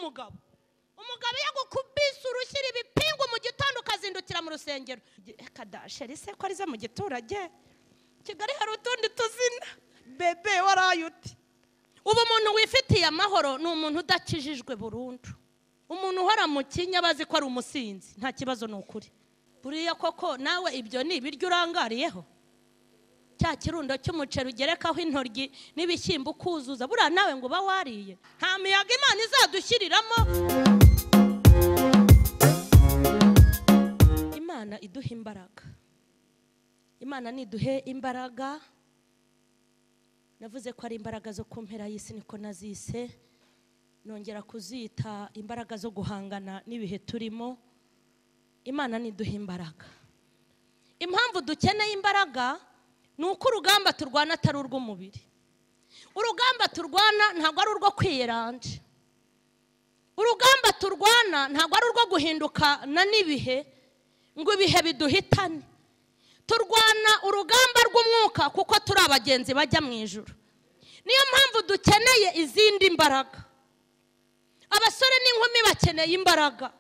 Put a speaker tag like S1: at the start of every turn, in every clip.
S1: umugabo yagukubise urushyira ibipingu mu gitondo ukazindukira mu rusengero. Kadasheri se ko arize mu giturage Kigali hari utundi tuzina bebe warayuti. Ubu umuntu wifitiye amahoro ni umuntu udakijijwe burundu. Umuntu uhora mu kinya bazi ko ari umusinzi nta kibazo n'ukuri. Buriya koko nawe ibyo ni ibiryo urangariyeho. Cya kirundo cy'umuceri ugerekaho intoryi n'ibishyimbo kuzuza buriya nawe ngo ba wariye. Nta miyaga Imana izadushyiriramo. Imana iduha imbaraga. Imana niduhe imbaraga. Navuze ko ari imbaraga zo kumpera y'isi niko nazise. Nongera kuzita imbaraga zo guhangana n'ibihe turimo. Imana niduha imbaraga. Impamvu dukeneye imbaraga nuko urugamba turwana atari urw'umubiri. Urugamba turwana ntabwo ari urwo kwiyeranje. Urugamba turwana ntabwo ari urwo guhindukana n'ibihe ngo ibihe biduhitane. Turwana urugamba rw'umwuka kuko turi abagenzi bajya mu ijuru. Niyo mpamvu dukeneye izindi mbaraga. Abasore n'inkumi bakeneye imbaraga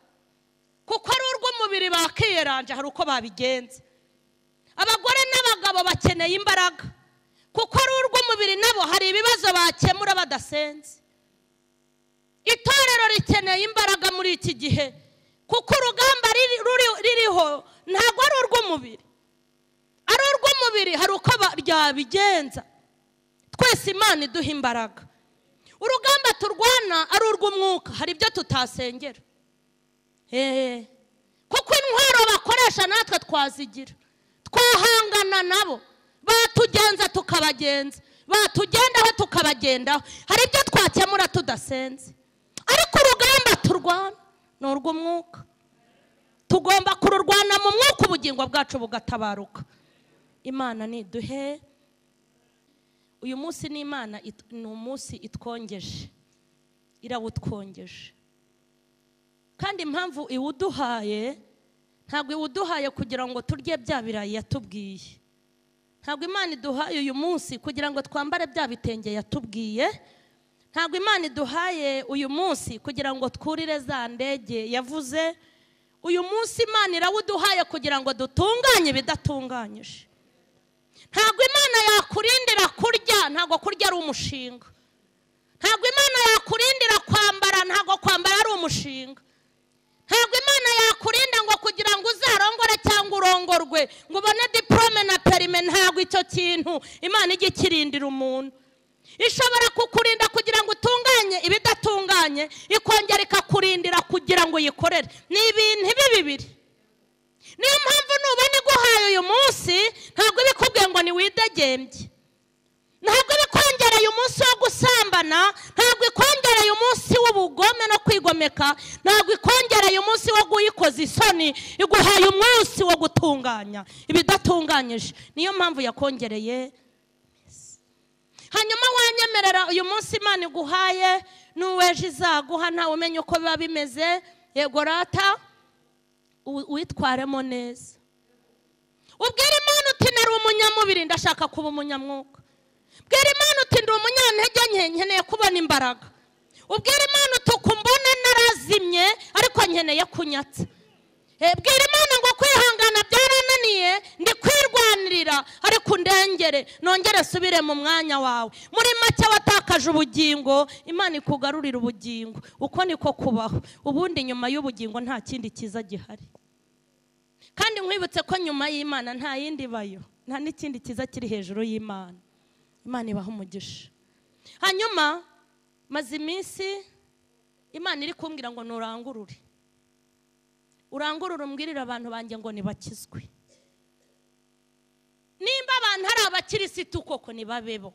S1: kuko ari urw'umubiri bakiyeranje hari uko babigenza. Abagore n'abagabo bakeneye imbaraga kuko ari urw'umubiri nabo hari ibibazo bakemura badasenze. Itorero rikeneye imbaraga muri iki gihe kuko urugamba ririho ntabwo ari urw'umubiri. Ari urw'umubiri hari uko ryabigenza. Twese Imana iduha imbaraga. Urugamba turwana ari urw'umwuka hari ibyo tutasengera. Kuko intwaro bakoresha natwe twazigira. Twahangana nabo. Batugenza tukabagenza. Batugendaho tukabagendaho. Hari ibyo twakemura tudasenze. Ariko urugamba turwana ni urw'umwuka. Tugomba kururwana mu mwuka ubugingo bwacu bugatabaruka. Imana niduhe. Uyu munsi ni Imana ni umunsi itwongeje. Irawutwongeje. Kandi impamvu iwuduhaye ntabwo iwuduhaye kugira ngo turye bya birayi yatubwiye. Ntabwo Imana iduhaye uyu munsi kugira ngo twambare bya bitenge yatubwiye. Ntabwo Imana iduhaye uyu munsi kugira ngo twurire za ndege yavuze. Uyu munsi Imana irawuduhaye kugira ngo dutunganye ibidatunganyije. Ntabwo Imana yakurindira kurya ntabwo kurya ari umushinga. Ntabwo Imana yakurindira kwambara ntabwo kwambara ari umushinga. Ntabwo Imana yakurinda ngo kugira ngo uzarongore cyangwa urongorwe ngo ubone diplome na perime ntabwo icyo kintu Imana ijya ikirindira umuntu. Ishobora kukurinda kugira ngo utunganye ibidatunganye ikongera ikakurindira kugira ngo uyikorere. Ni ibintu bibiri. Niyo mpamvu nubona iguhaye uyu munsi ntabwo bikubwiye ngo ni widegembye. Ntabwo bikongereye umunsi wo gusambana, ntabwo ikongereye umunsi w'ubugome no kwigomeka, ntabwo ikongereye umunsi wo guyikoza isoni, iguhaye umunsi wo gutunganya ibidatunganyije. Niyo mpamvu yakongereye. Hanyuma wanyemerera uyu munsi Imana iguhaye n'uweje izaguha ntawe umenya uko biba bimeze. Yego rata witwaremo neza. Ubwira Imana uti nari umunyamubiri ndashaka kuba umunyamwuka. Ubwira Imana uti ndi umunyantege nke nkeneye kubona imbaraga. Ubwira Imana uti kumbona narazimye ariko nkeneye kunyatsa. Bwira Imana ngo kwihangana byarananiye ndi kwirwanirira ariko ndengere nongere subire mu mwanya wawe. Muri make watakaje ubugingo Imana ikugarurira ubugingo. Uko niko kubaho. Ubundi nyuma y'ubugingo nta kindi kiza gihari. Kandi nkwibutse ko nyuma y'Imana nta yindi bayo. Nta n'ikindi kiza kiri hejuru y'Imana. Imana ibaha umugisha. Hanyuma maze iminsi Imana iri kumbwira ngo nurangurure. Urangurure umbwirira abantu banjye ngo nibakizwe. Nimba abantu hari abakirisitu koko nibabebo.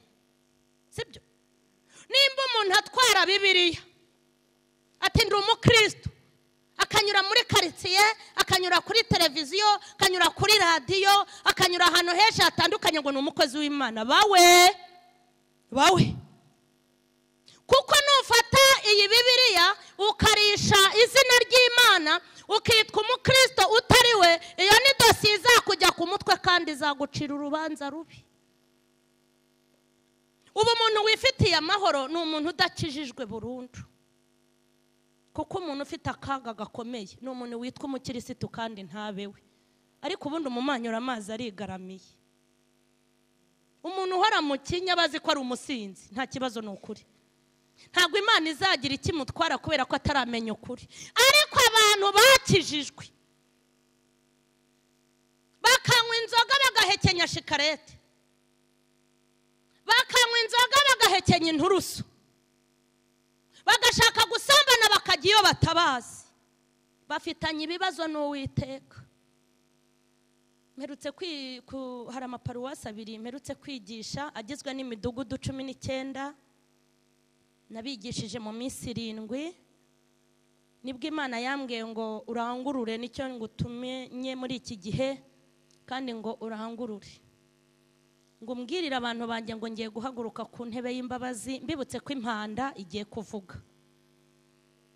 S1: Sibyo? Nimba umuntu atwara Bibiliya ati ndi umukristo akanyura muri quartier, akanyura kuri televiziyo, akanyura kuri radio, akanyura ahantu henshi hatandukanye ngo ni umukozi w'Imana. Bawe kuko nufata iyi Bibiliya ukarisha izina ry'Imana ukitwa umukristo utariwe, iyo ni dosiye izakujya ku mutwe kandi izagucira urubanza rubi. Ubu umuntu wifitiye amahoro ni umuntu udakijijwe burundu. kuko umuntu ufite akaga gakomeye ni umuntu witwa umukirisitu kandi ntabewe, ariko ubundi umumanyura amazi arigaramiye. Umuntu uhora mu kinya bazi ko ari umusinzi, nta kibazo n'ukuri. Ntabwo Imana izagira ikimutwara kubera ko ataramenya ukuri. Ariko abantu bakijijwe bakanywa inzoga bagahekenya shikarete, bakanywa inzoga bagahekenya inturusu, bagashaka gusambana bakajya iyo batabazi, bafitanye ibibazo n'Uwiteka. Mperutse hari amaparuwasi 2 mperutse kwigisha agizwe n'imidugudu 19, nabigishije mu minsi 7. Nibwo Imana yambwiye ngo urangurure, nicyo ngutumye muri iki gihe, kandi ngo urangurure, ngo mbwirire abantu banjye ngo ngiye guhaguruka ku ntebe y'imbabazi, mbibutse ko impanda igiye kuvuga.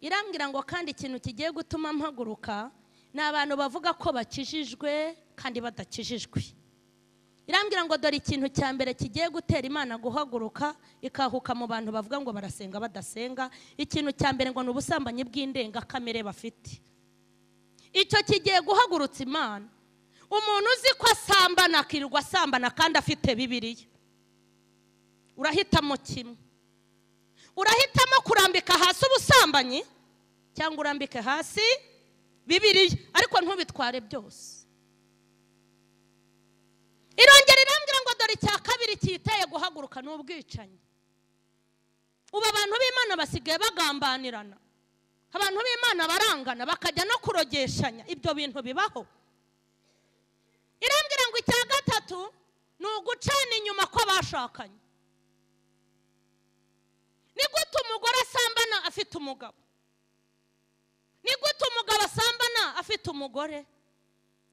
S1: Irambwira ngo kandi ikintu kigiye gutuma mpaguruka ni abantu bavuga ko bakijijwe kandi badakijijwe. Irambwira ngo dore ikintu cya mbere kigiye gutera Imana guhaguruka ikahuka mu bantu bavuga ngo barasenga badasenga. Ikintu cya mbere ngo ni ubusambanyi bw'indenga kamere bafite. Icyo kigiye guhagurutsa Imana. Umuntu uzi ko asambana akirirwa asambana kandi afite Bibiliya, urahitamo kimwe. Urahitamo kurambika hasi ubusambanyi cyangwa urambike hasi Bibiliya, ariko ntubitware byose. Irongera irambwira ngo dore icya kabiri kiteye guhaguruka n'ubwicanyi. Ubu abantu b'Imana basigaye bagambanirana, abantu b'Imana barangana bakajya no kurogeshanya. Ibyo bintu bibaho. Irambwira ngo icya gatatu ni ugucana inyuma ko bashakanye. Ni gute umugore asambana afite umugabo? Ni gute umugabo asambana afite umugore?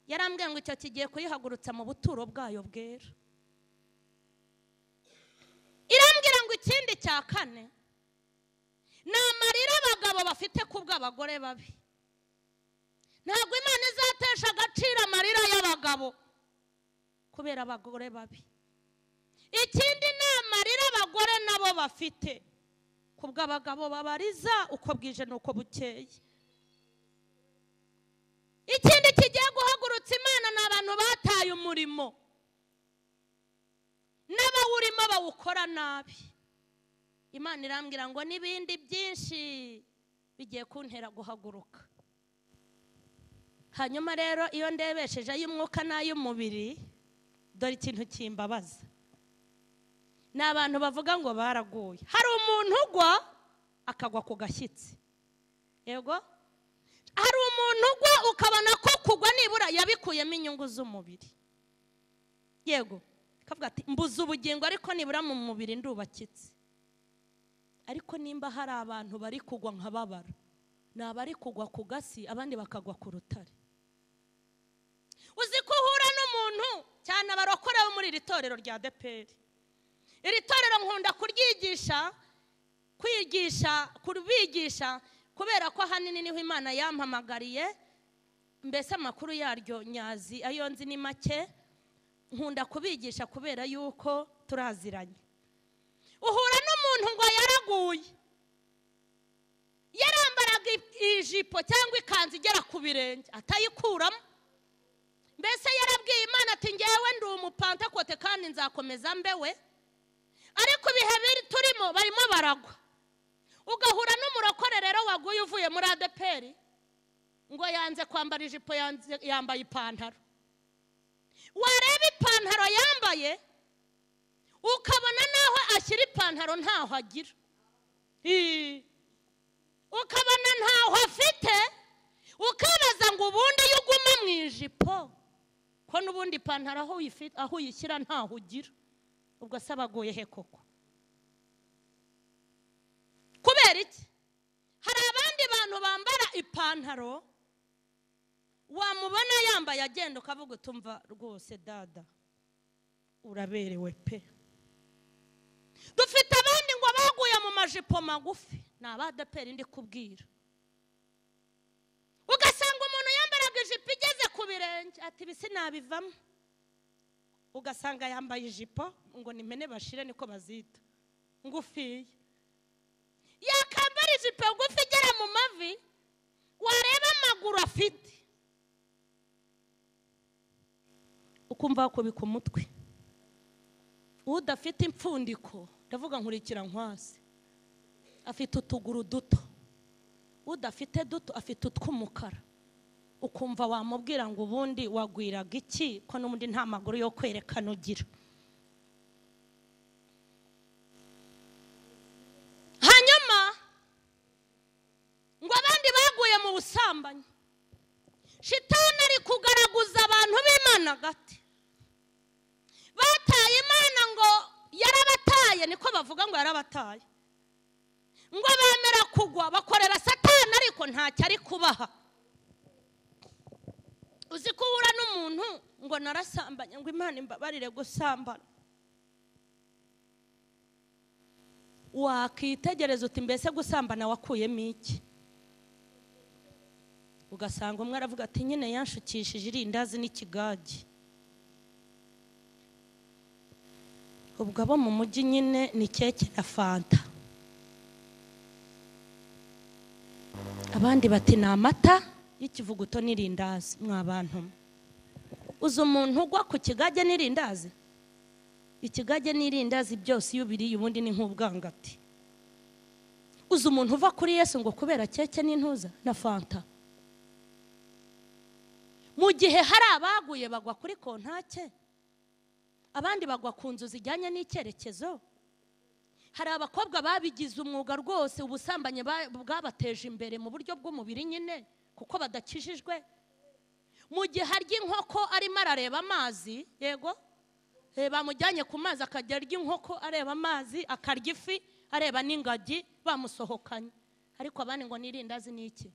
S1: Yarambwiye ngo icyo kigiye kuyihagurutsa mu buturo bwayo bwera. Irambwira ngo ikindi cya kane ni amarira abagabo bafite kubw'abagore babi. Ntabwo Imana izatesha agaciro amarira y'abagabo kubera abagore babi. Ikindi ni amarira abagore nabo bafite kubw'abagabo babariza uko bwije n'uko bukeye. Ikindi kigiye guhagurutsa Imana ni abantu bataye umurimo n'abawurimo bawukora nabi. Imana irambwira ngo n'ibindi byinshi bigiye kuntera guhaguruka. Hanyuma rero iyo ndebesheje ay'umwuka n'ay'umubiri, dore ikintu kimbabaza. Ni abantu bavuga ngo baraguye. Hari umuntu ugwa akagwa ku gashyitsi, yego. Hari umuntu ugwa ukabona ko kugwa nibura yabikuyemo inyungu z'umubiri, yego. Kavuga ati mbuze ubugingo ariko nibura mu mubiri ndubakitse. Ariko nimba hari abantu bari kugwa nkababara, ni abari kugwa ku gasi abandi bakagwa ku rutare. Uzi ko uhura n'umuntu cyane abarokorewe muri iri torero rya ADEPR. Iri torero nkunda kubigisha kubera ko hanini niho Imana yampamagariye, mbese amakuru yaryo nyazi ayo nzi ni make. Nkunda kubigisha kubera yuko turaziranye. Uhura n'umuntu ngo yaraguye, yarambaraga ijipo cyangwa ikanzu igera ku birenge atayikuramo. Mbese yarabwiye Imana ati ngewe ndi umupantekote kandi nzakomeza mbewe, ariko ibihe turimo barimo baragwa. Ugahura n'umurokore rero waguye uvuye muri ADEPR ngo yanze kwambara ijipo, yambaye ipantaro. Wareba ipantaro yambaye ukabona naho ashyira ipantaro ntaho agira, ukabona ntaho afite, ukabaza ngo ubundi yuguma mu ijipo ko n'ubundi ipantaro aho uyishyira ntaho ugira. Ubwo sabaguye he koko? Kubera iki? Hari abandi bantu bambara ipantaro wamubona yambaye agenda ukavuga utumva rwose dada uraberewe pe. Dufite abandi ngo baguye mu majipo magufi, ni ADEPR ndi kubwira. Ugasanga umuntu yambaraga ijipo igeze ku birenge ati bisi nabivamo. Ugasanga yambaye ijipo ngo nimene bashire niko bazita ngufiye. Yakambara ijipo ngufi igera mu mavi udafite ukumva kubika umutwe, udafite impfundiko ndavuga nkurikira nkwasi afite utuguru duto, udafite duto afite utw'umukara, ukumva wamubwira ngo ubundi wagwiraga iki ko n'ubundi nta maguru yo kwerekana ugira. Hanyuma ngo abandi baguye mu busambanyi, shitani ari kugaragaza abantu b'Imana gati bataye Imana ngo yarabataye, niko bavuga ngo yarabataye, ngo bemera kugwa bakorera Satani ariko ntacyo ari kubaha. Uzi ko uhura n'umuntu ngo narasambanye ngo Imana imbabarire gusambana, wakitegereza uti mbese gusambana wakuyemo iki? Ugasanga umwe aravuga ati nyine yanshukishije irindazi n'ikigage. Ubwo abo mu mujyi nyine ni keke na fanta, abandi bati ni amata y'ikivuguto n'irindazi. Mwabantu uzi umuntu ugwa ku kigage n'irindazi? Ikigage n'irindazi byose iyo biriye ubundi ni nk'ubwangati. Uzi umuntu uva kuri Yesu ngo kubera keke n'intuza na fanta? Mu gihe hari abaguye bagwa kuri kontake, abandi bagwa ku nzu zijyanye n'icyerekezo. Hari abakobwa babigize umwuga rwose, ubusambanye bwabateje imbere mu buryo bw'umubiri nyine kuko badakijijwe. Mu gihe harya inkoko arimo arareba amazi, yego bamujyanye ku mazi akajya arya inkoko areba amazi, akarya ifi areba n'ingagi, bamusohokanye. Ariko abandi ngo nirindazi n'iki?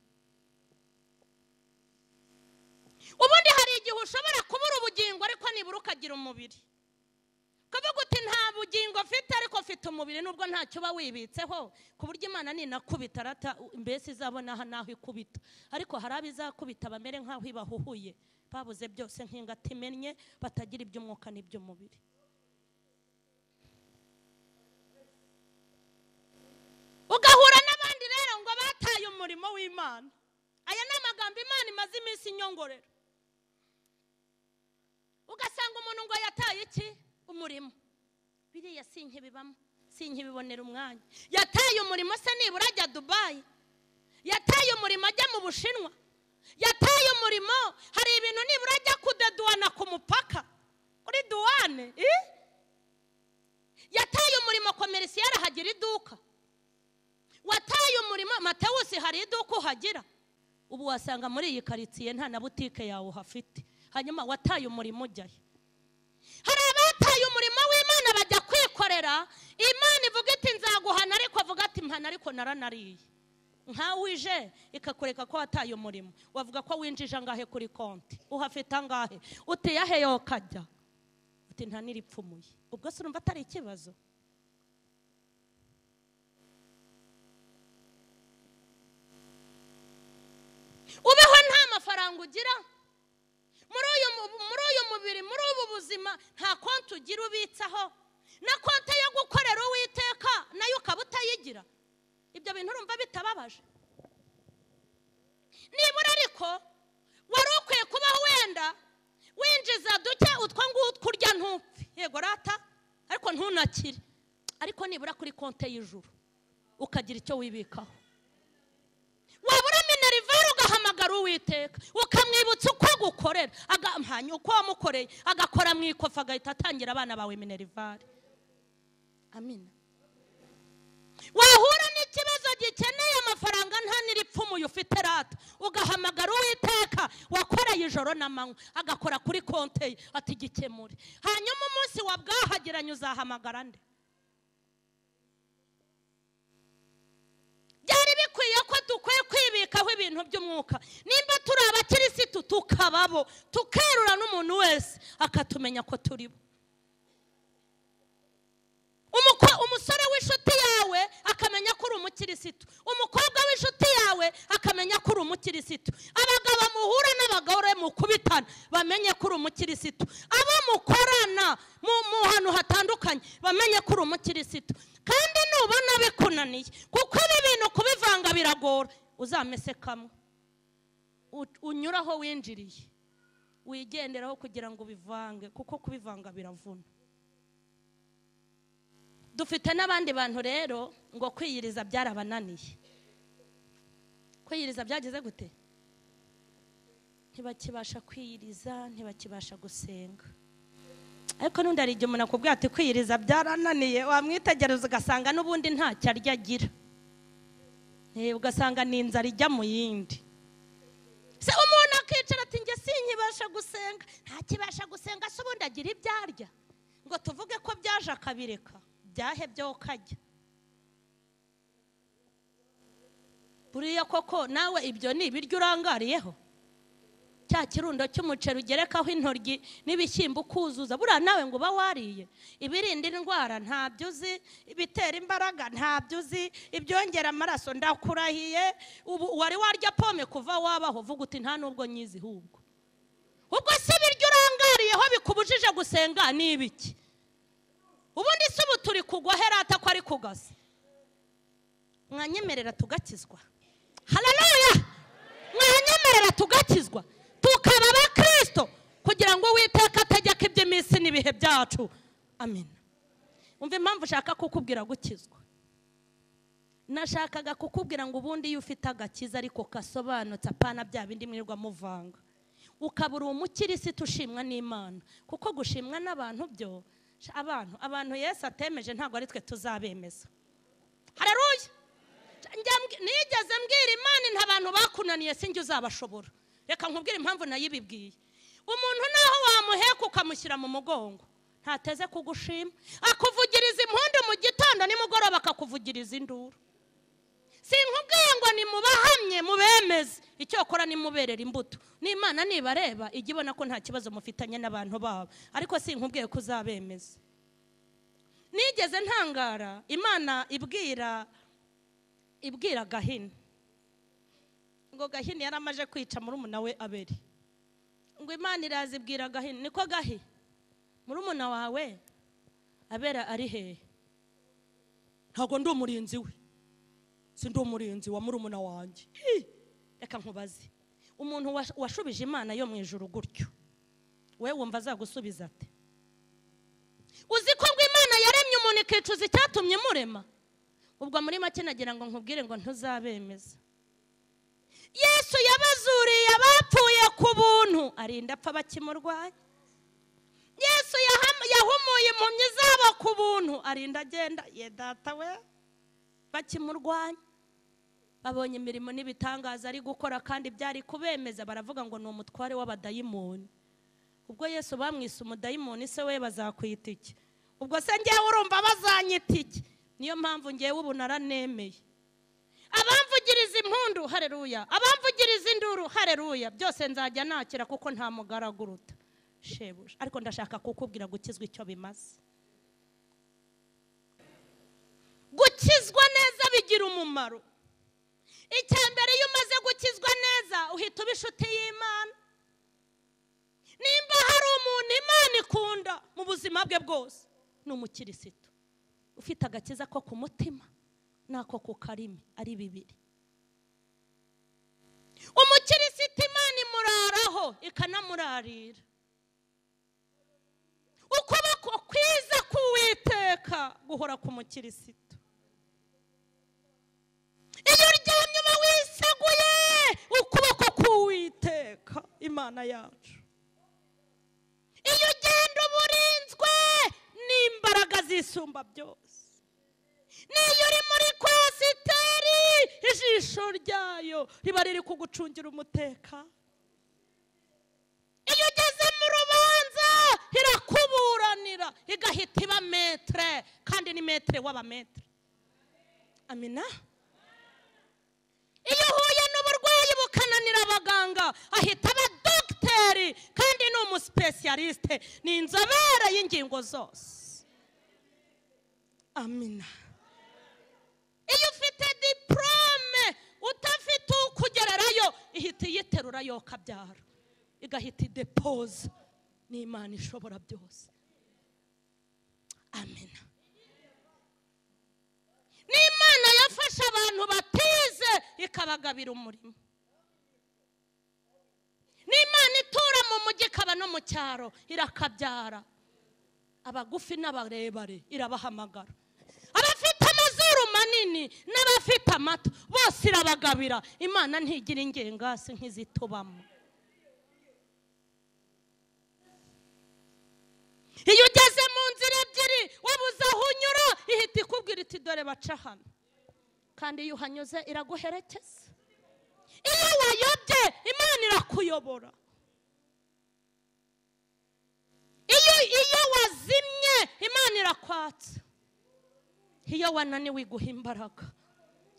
S1: Ubundi hari igihe ushobora kubura ubugingo ariko nibura ukagira umubiri, kavuga uti nta bugingo afite ariko afite umubiri, nubwo ntacyo uba wibitseho ku buryo Imana ninakubita rata mbese izabona naho ikubita. Ariko hari abizakubita bamere nkaho ibahuhuye, babuze byose nk'ingati imennye, batagira iby'umwuka n'iby'umubiri. Ugahura n'abandi rero ngo bataye umurimo w'Imana. Aya ni amagambo Imana imaze iminsi inyongorera. Ugasanga umuntu ngo yataye iki? Umurimo. Biriya sinkibibamo, sinkibibonera umwanya. Yataye umurimo se nibura ajya Dubai, yataye umurimo ajya mu Bushinwa, yataye umurimo hari ibintu nibura ajya kudeduana ku mupaka kuri duwane, yataye umurimo komerisiyari hagira iduka, wataye umurimo Matewusi hari iduka uhagira. Ubu wasanga muri iyi karitsiye nta na butike yawe uhafite. Hanyuma wataye umurimo ujyayo. Hari abataye umurimo w'Imana bajya kwikorera, Imana ivuga iti nzaguhana ariko avuga ati mpana ariko naranariye. Nkawe uje ikakureka ko wataye umurimo, wavuga ko winjije angahe kuri konti, uhafite angahe, uti yahe yo kajya, uti nta niripfumuye. Ubwo se urumva atari ikibazo? Ubeho nta mafaranga ugira, muri uyu mubiri, muri ubu buzima nta konti ugira ubitsaho, na konti yo gukorera Uwiteka nayo ukaba utayigira. Ibyo bintu urumva bitababaje? Nibura ariko wari ukwiye kubaho wenda winjiza duke utwo ngutwo urya ntupfe, yego rata, ariko ntunakire, ariko nibura kuri konti y'ijuru ukagira icyo wibikaho. Wabura minerivare ugahamagara Uwiteka ukamwibutsa uko gukorera, agampanya uko wamukoreye, agakora mu ikofa agahita atangira abana bawe minerivare. Amina. Wahura n'ikibazo gikeneye amafaranga nta niripfumuye ufite rata, ugahamagara Uwiteka wakoreye ijoro n'amanywa, agakora kuri konti ati gikemure. Hanyuma umunsi wabwahagiranye uzahamagara nde? Byari bikwiye ko dukwiye kwibikaho ibintu by'umwuka. Nimba turi abakirisitu tukababo, tukerura n'umuntu wese akatumenya ko turibo. Umusore w'inshuti yawe akamenya ko uri umukirisitu, umukobwa w'inshuti yawe akamenya ko uri umukirisitu, abagabo muhura n'abagore mukubitana bamenye ko uri umukirisitu, abo mukorana mu hantu hatandukanye bamenye ko uri umukirisitu. Kandi nubona bikunaniye, kuko ibi bintu kubivanga biragora, uzamese kamwe. unyuraho winjiriye wigenderaho kugira ngo bivange, kuko kubivanga biravuna. Dufite n'abandi bantu rero ngo kwiyiriza byarabananiye. Kwiyiriza byageze gute? Ntibakibasha kwiyiriza, ntibakibasha gusenga. Ariko nundi ari igihe umuntu akubwira ati kwiyiriza byarananiye, wamwitegereza ugasanga n'ubundi ntacyo arya agira, ugasanga ni inzara ijya mu yindi. Se umuntu akicara ati njye sinkibasha gusenga, ntakibasha gusenga, se ubundi agira ibyo arya ngo tuvuge ko byaje akabireka, byahebyeho kajya. Buriya koko nawe ibyo ni ibiryo urangariyeho? Cya kirundo cy'umuceri ugerekaho intoryi n'ibishyimbo ukuzuza, buriya nawe ngo uba wariye? Ibirinda indwara ntabyo uzi, ibitera imbaraga ntabyo uzi, ibyongera amaraso ndakurahiye. Ubu wari warya pome kuva wabaho, vuga uti nta nubwo nyizi hubwo. Ubwo se ibiryo urangariyeho bikubujije gusenga ni ibiki? Ubundi se ubu turi kugwa herata ko ari kugasa? Mwanyemerera tugakizwa? Haleluya! Mwanyemerera tugakizwa tukaba abakristo kugira ngo Uwiteka ategeke iby'iminsi n'ibihe byacu. Amen. Umva impamvu ushaka kukubwira gukizwa. Nashakaga kukubwira ngo ubundi iyo ufite agakiza ariko kasobanutse, apana bya bindi mwirirwa muvanga, ukabura umukirisitu ushimwa n'Imana. Kuko gushimwa n'abantu byo, abantu Yesu atemeje ntabwo ari twe tuzabemeza. Haleluya! Nigeze mbwira Imana nta bantu bakunaniye sinjye uzabashobora. Reka nkubwire impamvu nayibibwiye. Umuntu naho wamuheka ukamushyira mu mugongo, ntateze kugushima. Akuvugiriza impundu mu gitondo, nimugoroba akakuvugiriza induru. Sinkubwiye ngo nimubahamye mubemeze, icyo akora nimuberera imbuto. N'Imana nibareba ijya ibona ko nta kibazo mufitanye n'abantu babo, ariko sinkubwiye ko uzabemeze. Nigeze ntangara Imana ibwira Gahini, ngo Gahini yaramaje kwica murumuna we Abeli. Ngo Imana irazibwira Gahini, niko Gahi, murumuna wawe Abeli ari hehe? Ntago ndi umurinzi we, sindi umurinzi wa murumuna wanjye. Reka nkubaze, umuntu washubije Imana yo mu ijuru gutyo, we wumva azagusubiza ate? Uzi ko ngo Imana yaremye umuntu ikicuza icyatumye murema? Ubwo muri make nagira ngo nkubwire ngo ntuzabemeza. Yesu yabazuriye abapfuye ku buntu, arinda apfa bakimurwanya. Yesu yahumuye impumyi zabo ku buntu, arinda agenda, ye data we, bakimurwanya. Babonye imirimo n'ibitangaza ari gukora kandi byari kubemeza, baravuga ngo ni umutware w'abadayimoni. Ubwo Yesu bamwise umudayimoni, se we bazakwita iki? Ubwo se ngewe urumva bazanyita iki? Niyo mpamvu ngewe ubu naranemeye. Abamvugiriza impundu, haleluya, abamvugiriza induru, haleluya, byose nzajya nakira kuko nta mugaraguruta shebuja. Ariko ndashaka kukubwira gukizwa icyo bimaze. Gukizwa neza bigira umumaro. Icyambere iyo umaze gukizwa neza uhita uba inshuti y'Imana. Nimba hari umuntu Imana ikunda mu buzima bwe bwose, ni umukirisitu ufite agakiza ko ku mutima nako ku karimi, ari bibiri. Umukirisitu Imana imuraraho ikanamurarira. Ukuboko kwiza k'Uwiteka guhora ku mukirisitu. Iyo uryamye uba wiseguye ukuboko k'Uwiteka Imana yacu. Iyo ugenda uburinzwe n'imbaraga zisumba byose. Niyo uri muri kwasiteri, ijisho ryayo riba riri kugucungira umutekano. Iyo ugeze mu rubanza irakuburanira, igahita iba metre, kandi ni metre w'abametre. Amina. Iyo uhuye n'uburwayi bukananira abaganga, ahita aba dogiteri, kandi ni umuspecialiste, ni inzobere y'ingingo zose. Amina. Iyo ufite diplome utafite ukugererayo, ihita yiterura yo kabyara, igahita idepoza. Ni Imana ishobora byose. Amina. Ni Imana yafasha abantu batize ikabagabira umurimo. n'Imana itura mu mujyi ikaba no mu cyaro irakabyara, abagufi n'abarebare irabahamagara, abafite amazuru manini n'abafite amato bose irabagabira. Imana ntigira ingengasi nk'izitubamo. Iyo ugeze mu nzira ebyiri wabuze aho unyura, ihita ikubwira iti dore baca hano, kandi iyo uhanyuze iraguherekeza. Iyo wayobye Imana irakuyobora. Iyo wazimye Imana irakwatsa. Iyo wananiwe iguha imbaraga.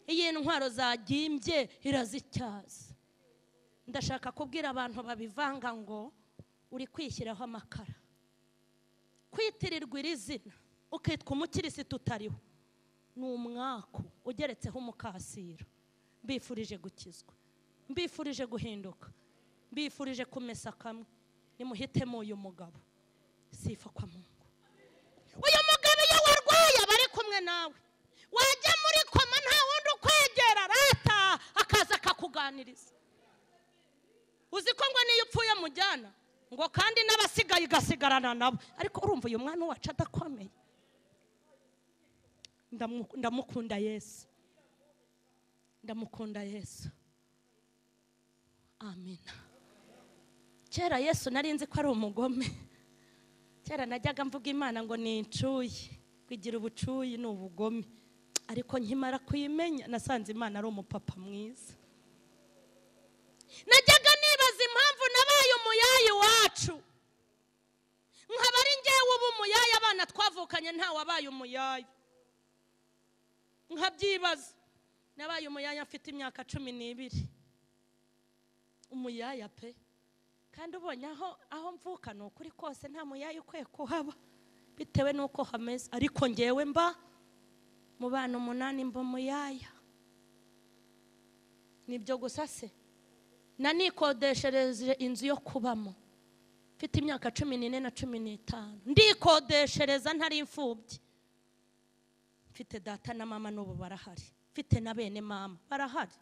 S1: Iyo intwaro zagimbye irazityaza. Ndashaka kubwira abantu babivanga ngo uri kwishyiraho amakara, kwitirirwa iri zina ukitwa umukirisitu utariho, ni umwaku ugeretseho umukasiro. Mbifurije gukizwa, mbifurije guhinduka, mbifurije kumesa kamwe. Nimuhitemo uyu mugabo, sifa kwa Mungu. Uyu mugabo iyo warwaye aba ari kumwe nawe, wajya muri koma nta wundi ukwegera, rata akaza akakuganiriza. Uzi ko ngo niyo upfuye mujyana ngo kandi n'abasigaye igasigarana nabo. Ariko urumva uyu mwana wacu adakomeye. Ndamukunda Yesu, ndamukunda Yesu. Amina. Kera Yesu nari nzi ko ari umugome. Kera najyaga mvuga Imana ngo ni incuyi, kugira ubucuyi ni ubugome. Ariko nkimara kuyimenya nasanze Imana ari umupapa mwiza. Najyaga nibaza impamvu nabaye umuyayi wacu, nkaba ari njyewe ubu umuyayi, abana twavukanye nta wabaye umuyayi. Nkabyibaza, nabaye umuyayi mfite imyaka 12. Umuyaya pe, kandi ubonye aho mvuka ni ukuri kose nta muyayi ukwiye kuhaba bitewe n'uko hameze. Ariko ngewe mba mu bana 8 mba umuyaya. Nibyo gusa se, nanikodeshereje inzu yo kubamo mfite imyaka 14 na 15. Ndikodeshereza ntari imfubyi. Mfite data na mama n'ubu barahari, mfite na bene mama barahari,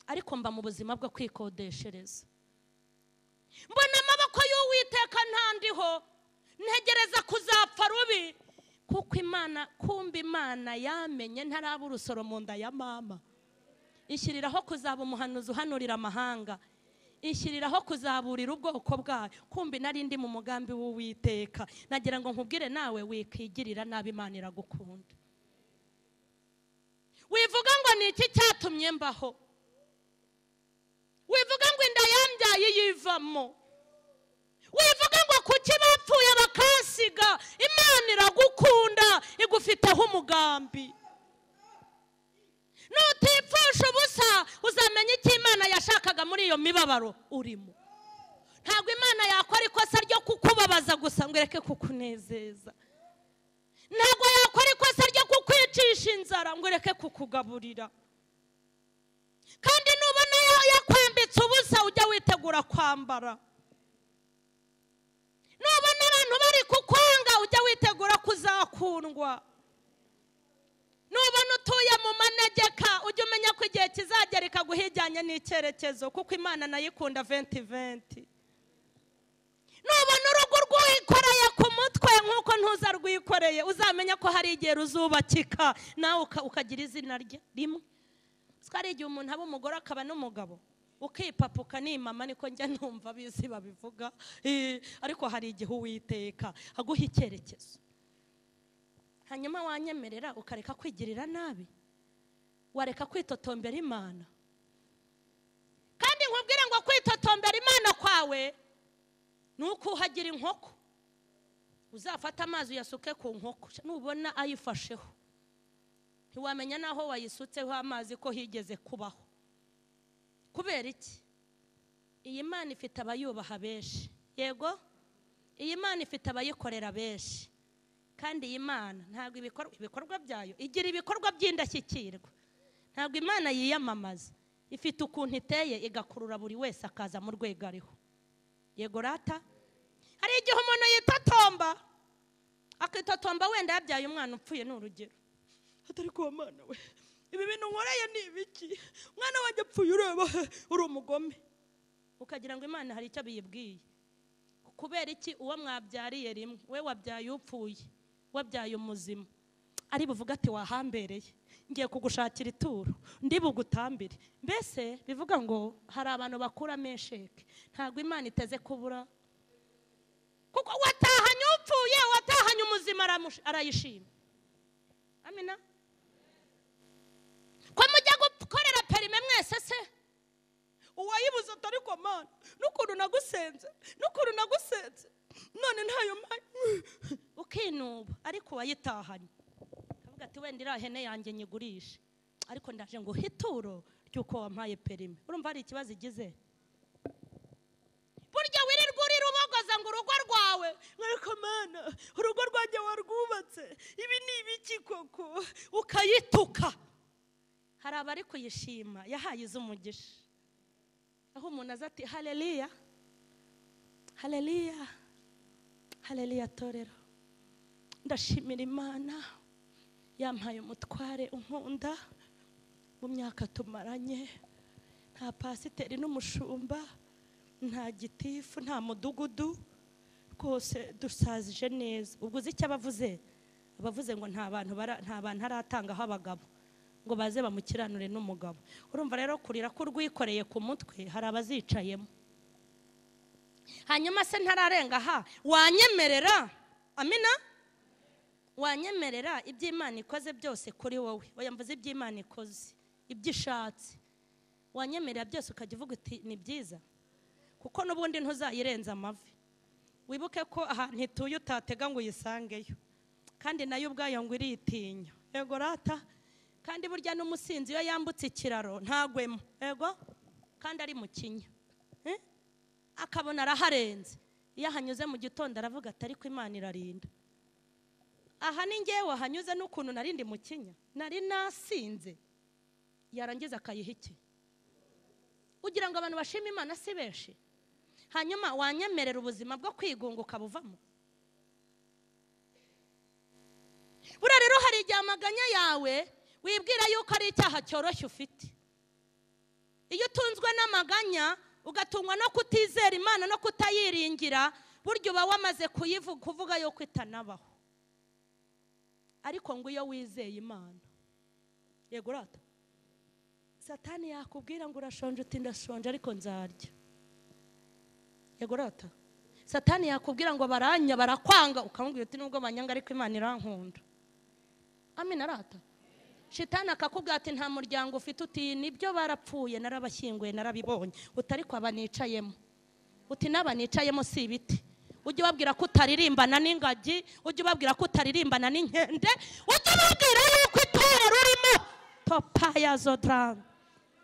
S1: ariko mba mu buzima bwo kwikodeshereza. Mbona amaboko y'Uwiteka ntandiho, ntegereza kuzapfa rubi, kuko Imana, kumba Imana yamenye ntaraba urusoro mu nda ya mama. Ishyiriraho kuzaba umuhanuzi uhanurira amahanga, ishyiriraho kuzaburira ubwoko bwayo. Kumbi nari ndi mu mugambi w'Uwiteka. Nagira ngo nkubwire nawe wikigirira nabi, Imana iragukunda. Wivuga ngo ni iki cyatumye mbaho, wivuga ngo inda yambyaye yivamo, wivuga ngo kuki bapfuye bakasiga. Imana iragukunda, igufiteho umugambi. Nutipfusha ubusa uzamenya icyo Imana yashakaga muri iyo mibabaro urimo. Ntabwo Imana yakora ikosa ryo kukubabaza gusa ngo ireke kukunezeza. Ntabwo yakora ikosa ryo kukwicisha inzara ngo ireke kukugaburira. Kandi nubona yakwambitse ubusa ujya witegura kwambara. Nubona abantu bari kukwanga ujya witegura kuzakundwa. Nubona utuye mu manegeka ujya umenya ko igihe kizagera ikaguhijyanye n'icyerekezo, kuko Imana nayikunda 2020. Nubona urugo rwikoreye ku mutwe nk'uko ntuza rwikoreye, uzamenya ko hari igihe ruzubakika nawe ukagira izina rimwe. Twari igihe umuntu aba umugore akaba n'umugabo, ukipapuka ni mama, niko njya numva bizi babivuga. Ariko hari igihe Uwiteka aguha icyerekezo, hanyuma wanyemerera ukareka kwigirira nabi, wareka kwitotombera Imana. Kandi nkubwira ngo kwitotombera Imana kwawe nuko uhagira inkoko, uzafata amazi uyasuke ku nkoko, nubona ayifasheho ntiwamenya naho wayisutseho amazi ko higeze kubaho. Kubera iki? Iyi Mana ifite abayubaha benshi, yego. Iyi Mana ifite abayikorera benshi, kandi iyi Mana ntabwo ibikorwa byayo igira ibikorwa by'indashyikirwa. Ntabwo Imana yiyamamaza, ifite ukuntu iteye igakurura buri wese akaza mu rwego ariho. Yego rata. Hari igihe umuntu yitotomba, akitotomba wenda yabyaye umwana upfuye n'urugero. Atari ko Mana we, ibi bintu nkoreye ni ibiki? Mwana wanjye apfuye ureba uri umugome. ukagira ngo Imana hari icyo biyibwiye. Kubera iki? Uwo mwabyariye rimwe, we wabyaye upfuye, wabyaye umuzima, ari buvuga ati wahambereye, ngiye kugushakira ituro, ndi bugutambire. Mbese bivuga ngo hari abantu bakura mesheke. Ntabwo Imana iteze kubura, kuko watahanye upfuye, watahanye umuzima arayishima. Amina. Ko mujya gukorera perime mwese se, uwayibuze atari ko Mana, n'ukuntu nagusenze none ntayo mpanye, ukinuba. Ariko wayitahanye avuga ati wenda iriya hene yanjye nyigurishe, ariko ndaje ngo hituro ry'uko wampaye perime. Urumva hari ikibazo igize? Burya wirirwa uri rubogoza ngo urugo rwawe, ariko Mana urugo rwanjye warwubatse, ibi ni ibiki koko, ukayituka. Hari abari kuyishima, yahaye iz'umugisha. Aho umuntu aza ati haleluya, haleluya, haleluya torero, ndashimira Imana yampaye umutware unkunda mu myaka tumaranye, nta pasiteri n'umushumba, nta gitifu, nta mudugudu, rwose dusazije neza. Ubwo uzi icyo abavuze? Abavuze ngo nta bantu aratangaho abagabo ngo baze bamukiranure n'umugabo. Urumva rero kurira ko rwikoreye ku mutwe hari abazicayemo. Hanyuma se ntararenga aha, wanyemerera? Amina. Wanyemerera iby'Imana ikoze byose kuri wowe? Oya, mvuze iby'Imana ikoze, ibyishatse. Wanyemerera byose ukajya uvuga uti ni byiza, kuko n'ubundi ntuzayirenza amavi. Wibuke ko ahantu ituye utatega ngo uyisangeyo, kandi nayo ubwayo ngo iritinya. Yego rata. Kandi burya n'umusinzi iyo yambutse ikiraro ntagwemo, yego, kandi ari mu kinya, akabona araharenze. Iyo ahanyuze mu gitondo aravuga ati ariko Imana irarinda. Aha ni ngewe wahanyuze n'ukuntu narindi mu kinya, nari nasinze. Yarangiza akayiha iki? Ugira ngo abantu bashima Imana si benshi? Hanyuma wanyemerera ubuzima bwo kwigunga ukabuvamo? Buriya rero hari igihe amaganya yawe wibwira yuko ari icyaha cyoroshye ufite. Iyo utunzwe n'amaganya ugatungwa no kutizera Imana no kutayiringira, buryo uba wamaze kuvuga yuko itanabaho. Ariko ngo iyo wizeye Imana, yego rata, Satani yakubwira ngo urashonje uti ndashonje ariko nzarya. Yego rata. Satani yakubwira ngo baranya barakwanga, ukamubwira uti nubwo banyanga ariko Imana irankunda. Amina rata. Shitani akakubwira ati nta muryango ufite, uti nibyo barapfuye narabashyinguye narabibonye, utari kwa banicayemo, uti n'abanicayemo si ibiti. Ujye ubabwira ko utaririmbana n'ingagi, ujye ubabwira ko utaririmbana n'inkende, ujye ubabwira yuko itorero urimo papaya zodran,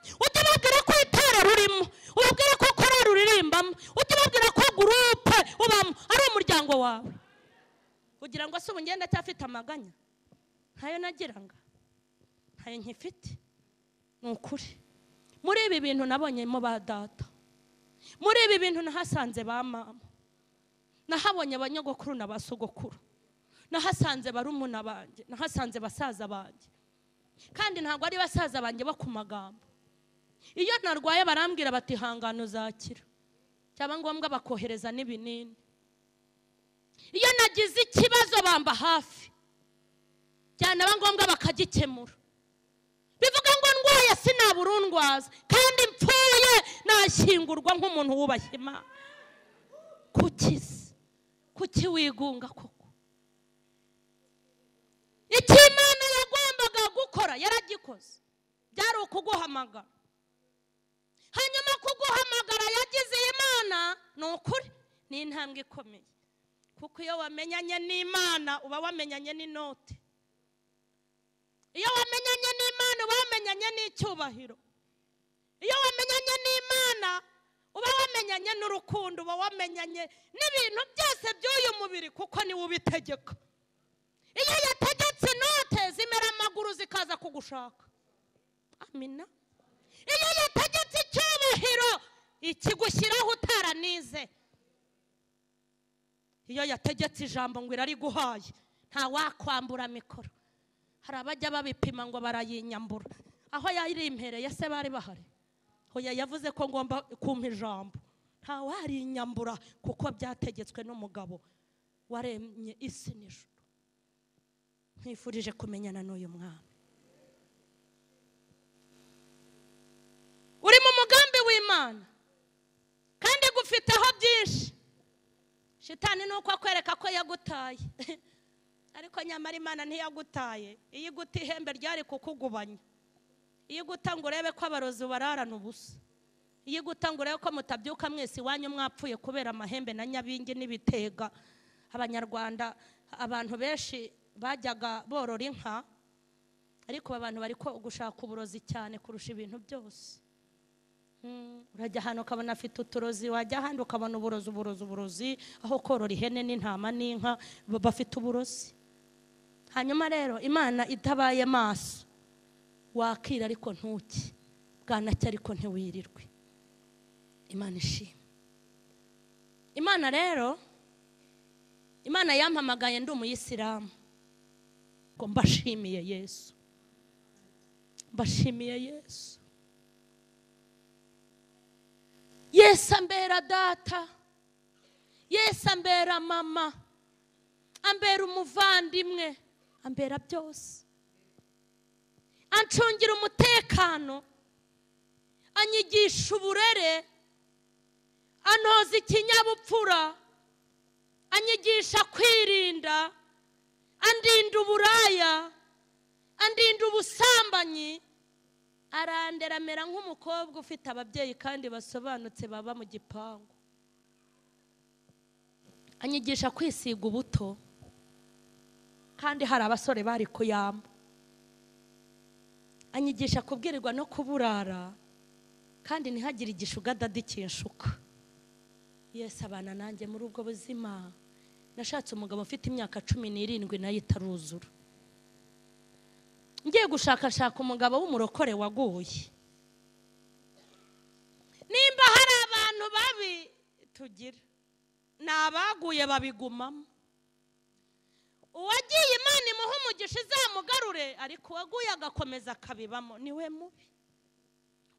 S1: ujye ubabwira ko itorero urimo, ubabwira ko korari uririmbamo, ujye ubabwira ko gurupe ubamo ari umuryango wawe. Ugira ngo se ubu ngenda cyafite amaganya? Ntayo nagiranga, ntayo nkifite. Ni ukuri muri ibi bintu nabonyemo ba data, muri ibi bintu nahasanze ba mama, nahabonye abanyogokuru na basogokuru, nahasanze barumuna banjye, nahasanze basaza banjye. Kandi ntabwo ari basaza banjye bo ku magambo. Iyo narwaye barambwira bati hangana uzakira, cyaba ngombwa bakohereza n'ibinini. Iyo nagize ikibazo bamba hafi, cyane ngombwa bakagikemura. Bivuga ngo ndwaye sinaburundwaza, kandi mpfuye nashyingurwa nk'umuntu wubashye Imana. Kuki wigunga koko? Icyo Imana yagombaga gukora yaragikoze, byari ukuguhamagara. Hanyuma kuguhamagara yagize Imana, ni ukuri ni intambwe ikomeye, kuko iyo wamenyanye n'Imana uba wamenyanye n'inote. Iyo wamenyanye n'Imana uba wamenyanye n'icyubahiro. Iyo wamenyanye n'Imana uba wamenyanye n'urukundo, uba wamenyanye n'ibintu byose by'uyu mubiri, kuko niwe ubitegeka. Iyo yategetse inote zimera amaguru zikaza kugushaka. Amina. Iyo yategetse icyubahiro ikigushyiraho utaranize. Iyo yategetse ijambo ngo irariguhaye, nta wakwambura mikoro. Hari abajya babipima ngo barayinyambura. Aho yari impereye se bari bahari? Hoya yavuze ko ngomba kumpa ijambo. nta wari inyambura kuko byategetswe n'umugabo waremye isi n'ijuru. Nkwifurije kumenyana n'uyu mwami. Uri mu mugambi w'Imana kandi gufiteho byinshi. Shitani nuko akwereka ko yagutaye ariko nyamara Imana ntiyagutaye. Iyo guta ihembe ryari kukugubanya. Iyo guta ngo urebe ko abarozi bararana ubusa. Iyo guta ngo urebe ko mutabyuka mwese iwanyu mwapfuye kubera amahembe na nyabingi n'ibitega. Abanyarwanda abantu benshi bajyaga borora inka ariko abantu bari ko gushaka uburozi cyane kurusha ibintu byose. Urajya hano ukabona afite uturozi, wajya handi ukabona uburozi aho korora ihene n'intama n'inka bafite uburozi. Hanyuma rero Imana itabaye maso wakira ariko ntuki, bwanacyo ariko ntiwirirwe. Imana ishimwe. Imana rero, Imana yampamagaye ndi umuyisilamu ngo mbashimiye Yesu. Mbashimiye Yesu. Yesu ambera data, Yesu ambera mama, ambera umuvandimwe, ambera byose. Ancungira umutekano, anyigisha uburere, antoza ikinyabupfura, anyigisha kwirinda, andinda uburaya, andinda ubusambanyi, aranderamera nk'umukobwa ufite ababyeyi kandi basobanutse baba mu gipangu. Anyigisha kwisiga ubuto kandi hari abasore bari kuyamba. Anyigisha kubwirirwa no kuburara kandi ntihagire igishuga dadikinshuka. Yesu abana nanjye muri ubwo buzima. Nashatse umugabo ufite imyaka 17 nayo itaruzura. Ngiye gushakashaka umugabo w'umurokore waguye. Nimba hari abantu babi tugira nabaguye babigumamo. Uwagiye Imana imuha umugisha izamugarure ariko waguye agakomeza akabibamo niwe mubi.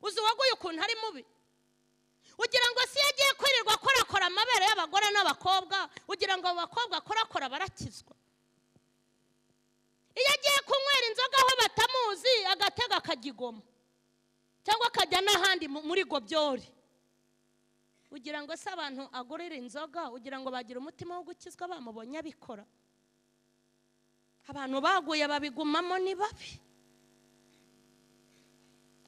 S1: Uzi waguye ukuntu ari mubi. Ugira ngo si yagiye kwirirwa korakora amabere y'abagore n'abakobwa, ugira ngo abakobwa korakora barakizwa. Iyo agiye kunywera inzoga aho batamuzi agatega akagigoma cyangwa akajya n'ahandi muri gobyori. Ugira ngo se abantu agurira inzoga ugira ngo bagira umutima wo gukizwa bamubonye abikora. Abantu baguye babigumamo ni babi.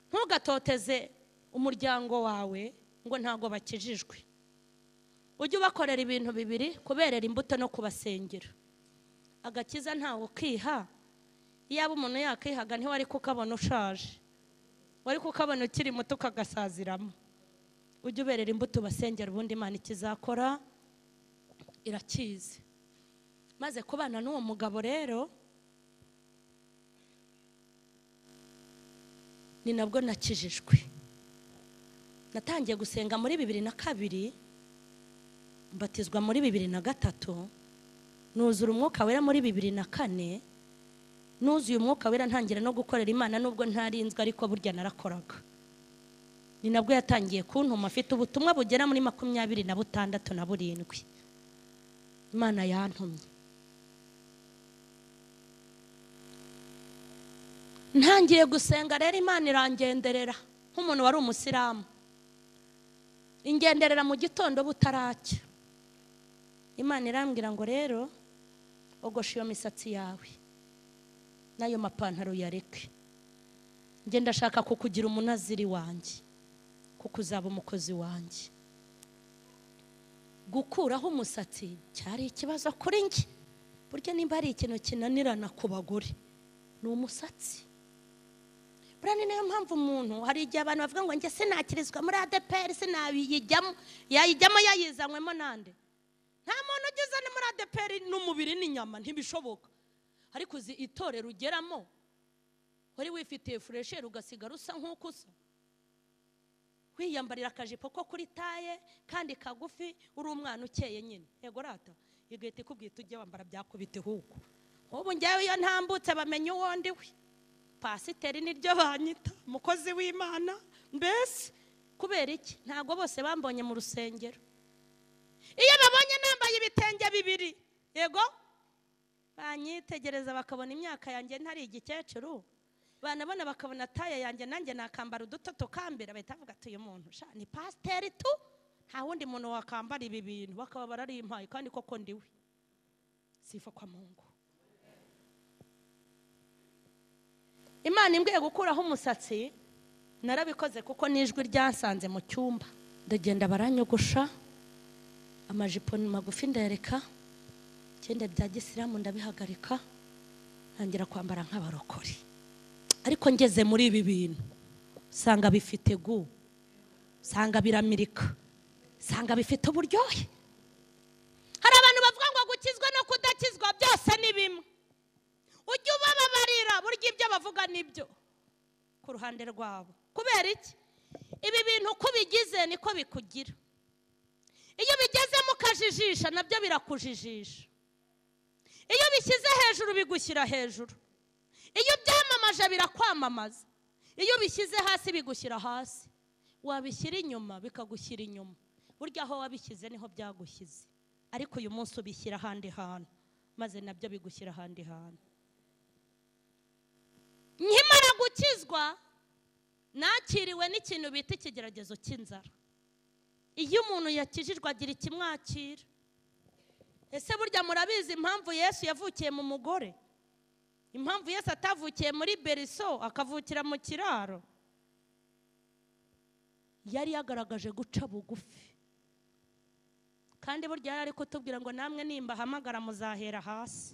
S1: Ntugatoteze umuryango wawe ngo ntago bakijijwe. Ujye ubakorera ibintu bibiri, kuberera imbuto no kubasengera. Agakiza ntawe ukiha. Yaba umuntu yakihaga ntiwari kukabona ushaje, wari kukabona ukiri muto kagasaziramo. Ujye uberera imbuto basengera ubundi Imana ikizakora irakize. Maze kubana n'uwo mugabo rero ni nabwo nakijijwe. Natangiye gusenga muri 2002, mbatizwa muri 2003, nuzura umwuka wera muri 2004, nuzuye umwuka wera ntangira no gukorera Imana nubwo ntarinzwe ariko burya narakoraga. Ni nabwo yatangiye kuntuma afite ubutumwa bugera muri 26 na 7. Imana yantumye. Ntangiye gusenga rero Imana irangenderera nk'umuntu wari umusilamu. Ingenderera mu gitondo butaracya. Imana irambwira ngo rero ogosha iyo misatsi yawe nayo mapantaro yareke. Nge ndashaka kukugira umunaziri wanjye, kukuzaba umukozi wanjye. Gukuraho umusatsi cyari ikibazo kuri nge. Burya nimba ari ikintu kinanirana ku bagore ni umusatsi. Burani niyo mpamvu umuntu hari igihe abantu bavuga ngo nge sinakirizwa muri ADPR sinabiyijyamo, yayijyamo yayizanywemo nande. Nta muntu ugize ni muri ADPR n'umubiri n'inyama ntibishoboka. Ariko uzi itorero ugeramo wari wifitiye fresher ugasiga rusa nk'uko usa. Wiyambarira akajipo ko kuri taye kandi kagufi uri umwana ukeye nyine. Yego rata igahita ikubwita ujye wambara byakubite huko. Ubu njyewe iyo ntambutse bamenye uwo ndi we. Pasiteri niryo banyita, umukozi w'Imana. Mbese kubera iki? Ntago bose bambonye mu rusengero. Iyo babonye nambaye ibitenge bibiri, yego banyitegereza bakabona imyaka yanjye ntari igikecuru, banabona bakabona taye yanjye nanjye nakambara uduto tukambira, bahita bavuga ati uyu muntu sha ni pasiteri tu, nta wundi muntu wakambara ibi bintu, bakaba bararimpaye kandi koko ndiwe. Sifa kwa Mungu. Imana imbwiye gukuraho umusatsi, narabikoze kuko nijwi ryansanze mu cyumba. Ndagenda baranyogosha, amajipo magufi ndareka, cyenda bya gisiramu ndabihagarika, ntangira kwambara nk'abarokori. Ariko ngeze muri ibi bintu sanga bifite sanga biramirika, sanga bifite uburyohe. Hari abantu bavuga ngo gukizwa no kudakizwa byose ni bimwe. Ujye ubababarira burya ibyo bavuga nibyo ku ruhande rwabo. Kubera iki? Ibi bintu uko bigize niko bikugira. Iyo bigezemo ukajijisha nabyo birakujijisha. Iyo bishyize hejuru bigushyira hejuru. Iyo byamamaje birakwamamaza. Iyo bishyize hasi bigushyira hasi. Wabishyira inyuma bikagushyira inyuma. Burya aho wabishyize niho byagushyize. Ariko uyu munsi ubishyira ahandi hantu, maze nabyo bigushyira ahandi hantu. Nkimara gukizwa nakiriwe n'ikintu bita ikigeragezo cy'inzara. Iyo umuntu yakijijwe agira ikimwakira. Ese burya murabizi impamvu Yesu yavukiye mu mugore? Impamvu Yesu atavukiye muri beriso akavukira mu kiraro? Yari yagaragaje guca bugufi. Kandi burya yari kutubwira ngo namwe nimba hamagara muzahera hasi.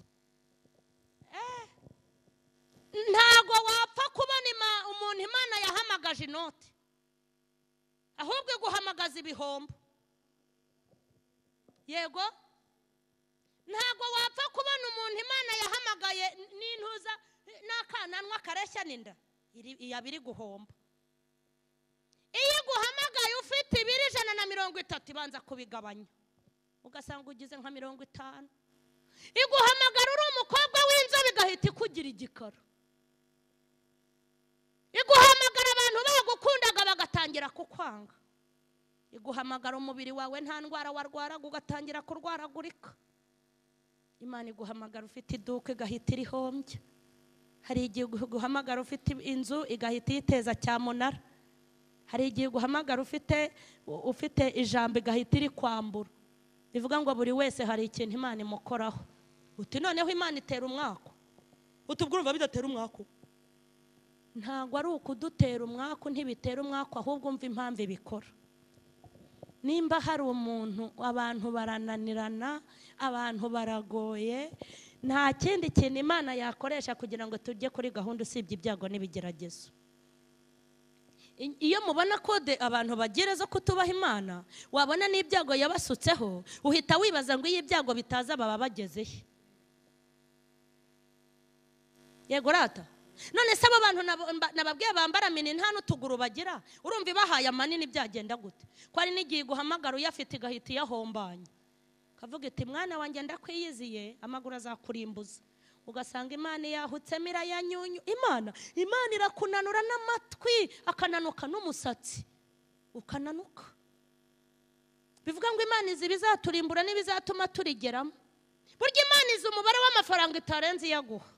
S1: Ntago wapfa kubona umuntu Imana yahamagaje inoti, ahubwo guhamagaza ibihombo. Yego, ntago wapfa kubona umuntu Imana yahamagaye n'intuza n'akananwa kareshya n'inda, yabiri guhomba. Iyo guhamagaye ufite ibiri 130 ibanza kubigabanya, ugasanga ugize nka 50. Iguhamagara uri umukobwa w'inzobe igahita ikugira igikara. Iguhamagara abantu bagukundaga bagatangira kukwanga. Iguhamagara umubiri wawe nta ndwara warwara ugatangira kurwaragurika. Imana iguhamagara ufite iduka igahita irihombya. Hari igihe guhamagara ufite inzu igahita yiteza cyamunara. Hari igihe guhamagara ufite ijambo igahita iri kwambura. Bivuga ngo buri wese hari ikintu Imana imukoraho. Uti noneho Imana itera umwako. Utubwurumva bidatera umwako. Ntago ari ukudutera umwako, ntibitera umwako, ahubwo umva impamvu ibikora. Nimba hari umuntu abantu barananirana, abantu baragoye, nta kindi kintu Imana yakoresha kugira ngo tujye kuri gahunda usibye ibyago n'ibigeragezo. Iyo mubona kode abantu bagira zo kutubaha Imana, wabona n'ibyago yabasutseho, uhita wibaza ngo iyi byago bitaza baba bagezehe. Yego rata. None se abo bantu nababwiye bambara mini nta n'utuguru bagira, urumva ibahaye amanini byagenda gute? Ko ari n'igihe guhamagara uyafite igahita yahombanya. Kavuga iti mwana wanjye ndakwiyiziye, amaguru azakurimbuza. Ugasanga Imana yahutsemo irayanyunyu. Imana irakunanura n'amatwi, akananuka n'umusatsi ukananuka. Bivuga ngo Imana izi bizaturimbura n'ibizatuma turigeramo. Burya Imana izi umubare w'amafaranga itarenze yaguha.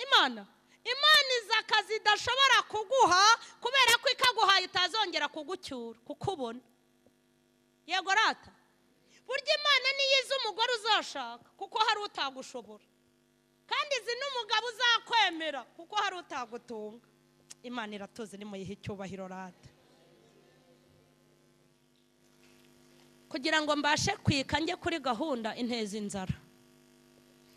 S1: Imana izi akazi idashobora kuguha kubera ko ikaguhaye itazongera kugucyura kukubona. Yego rata. Burya Imana niyo izi umugore uzashaka kuko hari utagushobora, kandi izi n'umugabo uzakwemera kuko hari utagutunga. Imana iratuzi nimuyihe icyubahiro rata. Kugira ngo mbashe kwika njye kuri gahunda inteza inzara,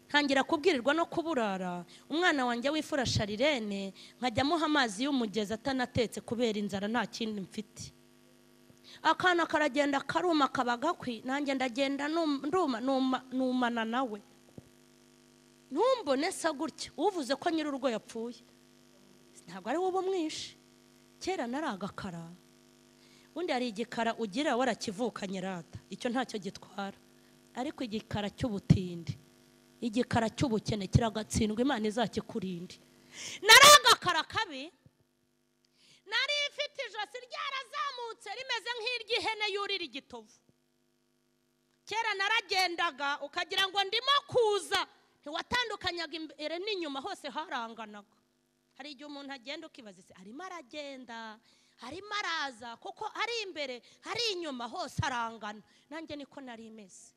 S1: ntangira kubwirirwa no kuburara. Umwana wanjye w'ifura Charlene nkajya muha amazi y'umugezi atanatetse kubera inzara nta kindi mfite. Akana karagenda karuma kabagakwi, nanjye ndagenda numana nawe. Ntumbone sa gutya uvuze ko nyir'urugo yapfuye. Ntabwo ari wowe mwishe. Kera naragakara. Undi ari igikara ugira warakivukanye rata, icyo ntacyo gitwara. Ariko igikara cy'ubutindi, igikara cy'ubukene kiragatsindwa, Imana izakikurinde. Naragakara kabi, nari ifite ijosi ryarazamutse rimeze nk'iry'ihene yurira igitovu. Kera naragendaga ukagira ngo ndimo kuza, ntiwatandukanyaga imbere n'inyuma, hose haranganaga. Hari igihe umuntu agenda ukibaza ese arimo aragenda, arimo araza, kuko ari imbere hari inyuma hose arangana. Nanjye niko nari imeze.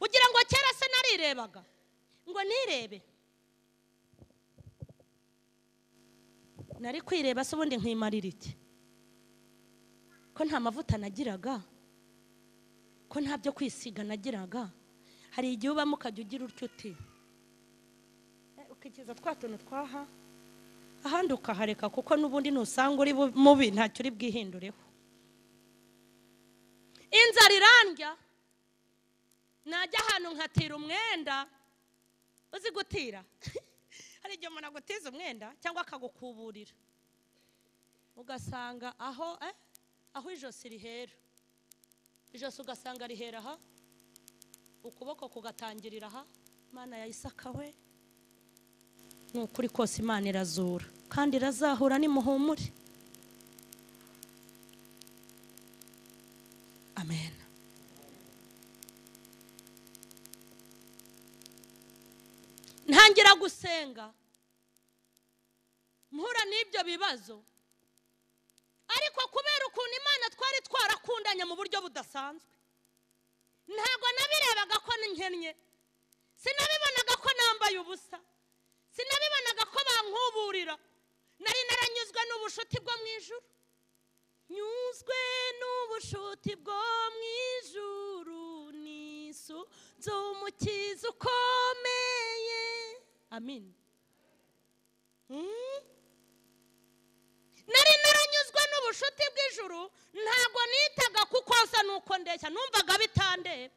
S1: Ugira ngo kera se narirebaga ngo nirebe? Nari kwireba se ubundi nkimarira iki? Ko nta mavuta nagiraga, ko nta byo kwisiga nagiraga. Hari igihe ubamo ukajya ugira utyo uti ukikiza twa tuntu twaha ahandi ukahareka, kuko n'ubundi nusanga uri mubi ntacyo uri bwihindureho. Inzara irandya, najya ahantu nkatira umwenda. Uzi gutira? Hari igihe umuntu agutiza umwenda cyangwa akagukuburira, ugasanga aho ijosi rihera, ijosi ugasanga rihera aha, ukuboko kugatangirira aha. Imana ya Isaka we, ni ukuri kose Imana irazura kandi irazahura, nimuhumure. Amen. Ntangira gusenga mpura n'ibyo bibazo, ariko kubera ukuntu Imana twari twarakundanye mu buryo budasanzwe, ntago nabirebaga ko nkennye, sinabibonaga ko nambaye ubusa, sinabibonaga ko bankuburira. Nari naranyuzwe n'ubushuti bwo mu ijuru, nyuzwe n'ubushuti bwo mu ijuru, nisu z'umukiza ukomeye. Amin. Nari naranyuzwe n'ubushuti bw'ijuru, ntago nitaga kuko nsa nuko ndeshya, numvaga bitandeba.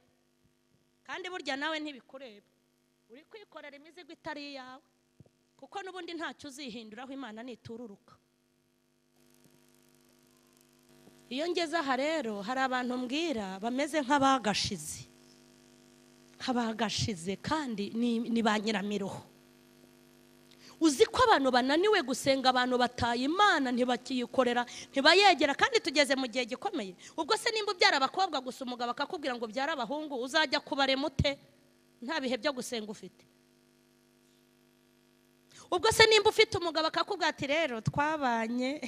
S1: Kandi burya nawe ntibikureba, uri kwikorera imizigo itari yawe, kuko n'ubundi ntacyo uzihinduraho. Imana nitururuka. Iyo ngeze aha rero, hari abantu mbwira bameze nk'abagashize, kandi ni ba nyiramiruho. Uzi ko abantu bananiwe gusenga, abantu bataye Imana, ntibakiyikorera, ntibayegera, kandi tugeze mu gihe gikomeye. Ubwo se nimba ubyara abakobwa gusa, umugabo akakubwira ngo byara abahungu, uzajya kubarema ute nta bihe byo gusenga ufite? Ubwo se nimba ufite umugabo akakubwira ati rero twabanye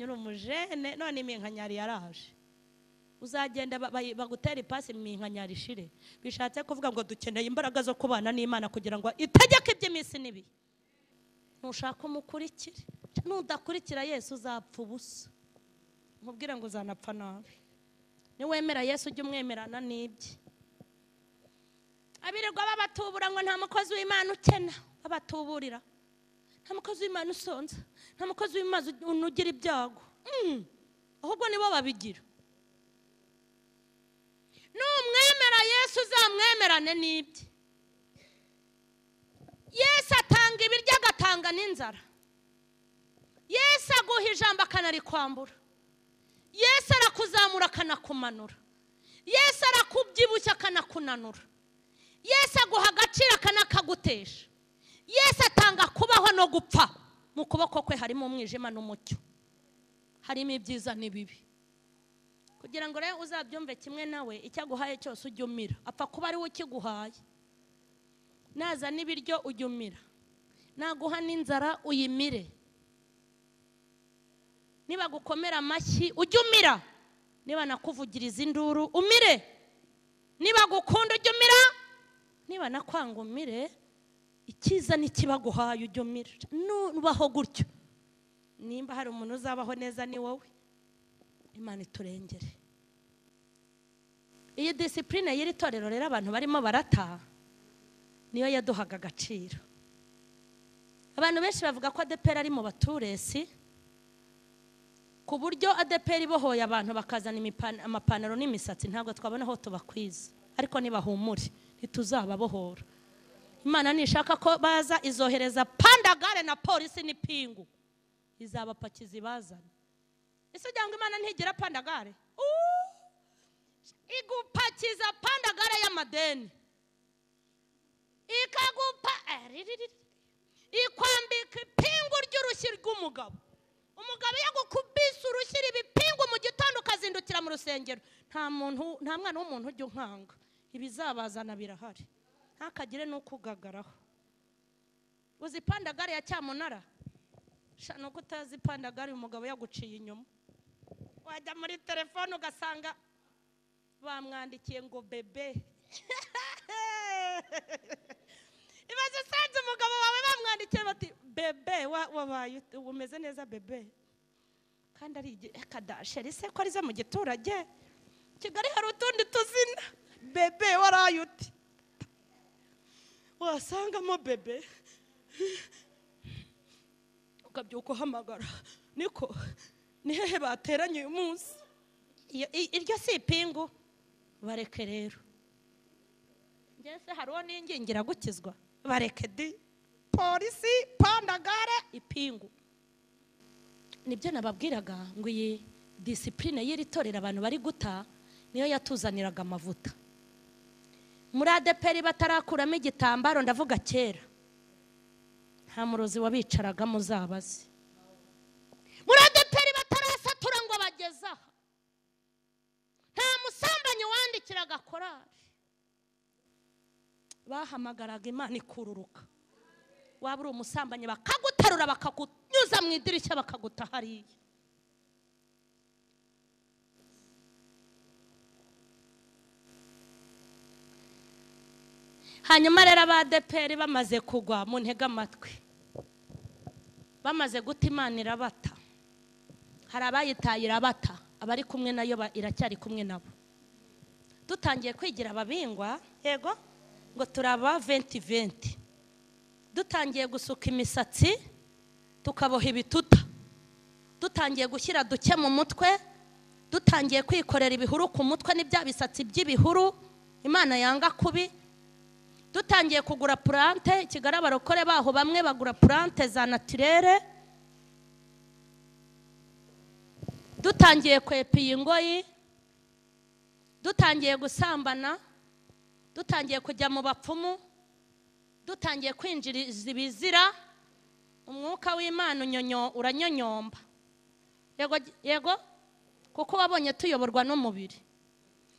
S1: uri umujene, none iminkanyari yaraje, uzagenda bagutera ipasi iminkanyari ishire? Bishatse kuvuga ngo dukeneye imbaraga zo kubana n'Imana kugira ngo itegeke iby'iminsi n'ibihe. Ntushaka umukurikire, nudakurikira Yesu uzapfa ubusa. Nkubwira ngo uzanapfa nabi. Niwemera Yesu ujye umwemerana n'ibye. Abirirwa babatubura ngo nta mukozi w'Imana ukena, babatuburira. Nta mukozi w'Imana usonza, nta mukozi w'Imana unugira ibyago. Ahubwo nibo babigira. Numwemera Yesu uzamwemerane n'ibye. Yesu atanga ibiryo agatanga n'inzara. Yesu aguha ijambo akanarikwambura. Yesu arakuzamura akanakumanura. Yesu arakubyibushya akanakunanura. Yesu aguha agaciro akanakagutesha. Yesu atanga kubaho no gupfa. Mu kuboko kwe harimo umwijima n'umucyo, harimo ibyiza n'ibibi. Kugira ngo rero uzabyumve kimwe nawe, icyo aguhaye cyose ujye umira. Apfa kuba ari we ukiguhaye. Naza n'ibiryo ujye umira, naguha n'inzara uyimire. Niba gukomera amashyi ujye umira, niba nakuvugiriza induru umire. Niba gukunda ujye umira, niba nakwanga umire. Ikiza n'ikibaguhaye ujye umira. Nubaho gutyo, nimba hari umuntu uzabaho neza ni wowe. Imana iturengere. Iyi discipline y'iri torero rero abantu barimo barata, niyo yaduhaga agaciro. Abantu benshi bavuga ko ADPR ari mu baturesi, ku buryo ADPR ibohoye abantu bakazana amapantaro n'imisatsi, ntabwo twabona aho tubakwiza. Ariko nibahumure, ntituzababohora. Imana nishaka ko baza izohereza pandagare na polisi n'ipingu, izabapakiza ibazana. Ese cyangwa Imana ntigira pandagare? Igupakiza pandagare y'amadeni, ikagupa ikwambika ipingu ry'urushyi rw'umubiri. umugabo iyo gukubise urushyira ibipingu mu gitondo ukazindukira mu rusengero, nta mwana w'umuntu ujya unkanga. Ibizabazana birahari, ntakagire n'ukugagaraho. Uzi pandagare ya Cyamunara? Nuko utazi pandagare umugabo yaguciye inyuma, wajya muri telefone ugasanga bamwandikiye ngo bebe. Ibaze usanze umugabo wawe bamwandikiye bati bebe, wabaye umeze neza bebe, kandi ari kadasheri se ko arize mu giturage Kigali hari utundi tuzina. Bebe waraye uti, wasangamo bebe ukabyuka uhamagara, niko ni hehe bateranye uyu munsi? Iryo si ipingu. Bareke rero, ngese hariho n'ingingira gukizwa. Bareke di polisi, pandagare, ipingu. Nibyo nababwiraga ngo iyi discipline y'iri torero abantu bari guta niyo yatuzaniraga amavuta. Muri ADPR batarakuramo igitambaro, ndavuga kera, nta murozi wabicaraga muzabazi. Muri ADPR batarasatura ngo bagezaho, nta musambanyi wandikiraga korari, bahamagaraga Imana ikururuka. Waba uri umusambanyi bakaguterura bakakunyuza mu idirishya bakaguta hariya. Hanyuma rero ADPR bamaze kugwa mu ntega amatwi, bamaze guta Imana irabata. Hari abayitaye irabata, abari kumwe nayo iracyari kumwe nabo. Dutangiye kwigira ababingwa, yego ngo turaba 2020. Dutangiye gusuka imisatsi tukaboha ibituta, dutangiye gushyira duke mu mutwe, dutangiye kwikorera ibihuru ku mutwe n'ibya bisatsi by'ibihuru Imana yanga kubi. Dutangiye kugura plante, Kigali abarokore baho bamwe bagura plante za naturere. Dutangiye kwepiye ingoyi, dutangiye gusambana, dutangiye kujya mu bapfumu, dutangiye kwinjiriza ibizira. Umwuka w'Imana uranyonyomba, yego kuko wabonye tuyoborwa n'umubiri.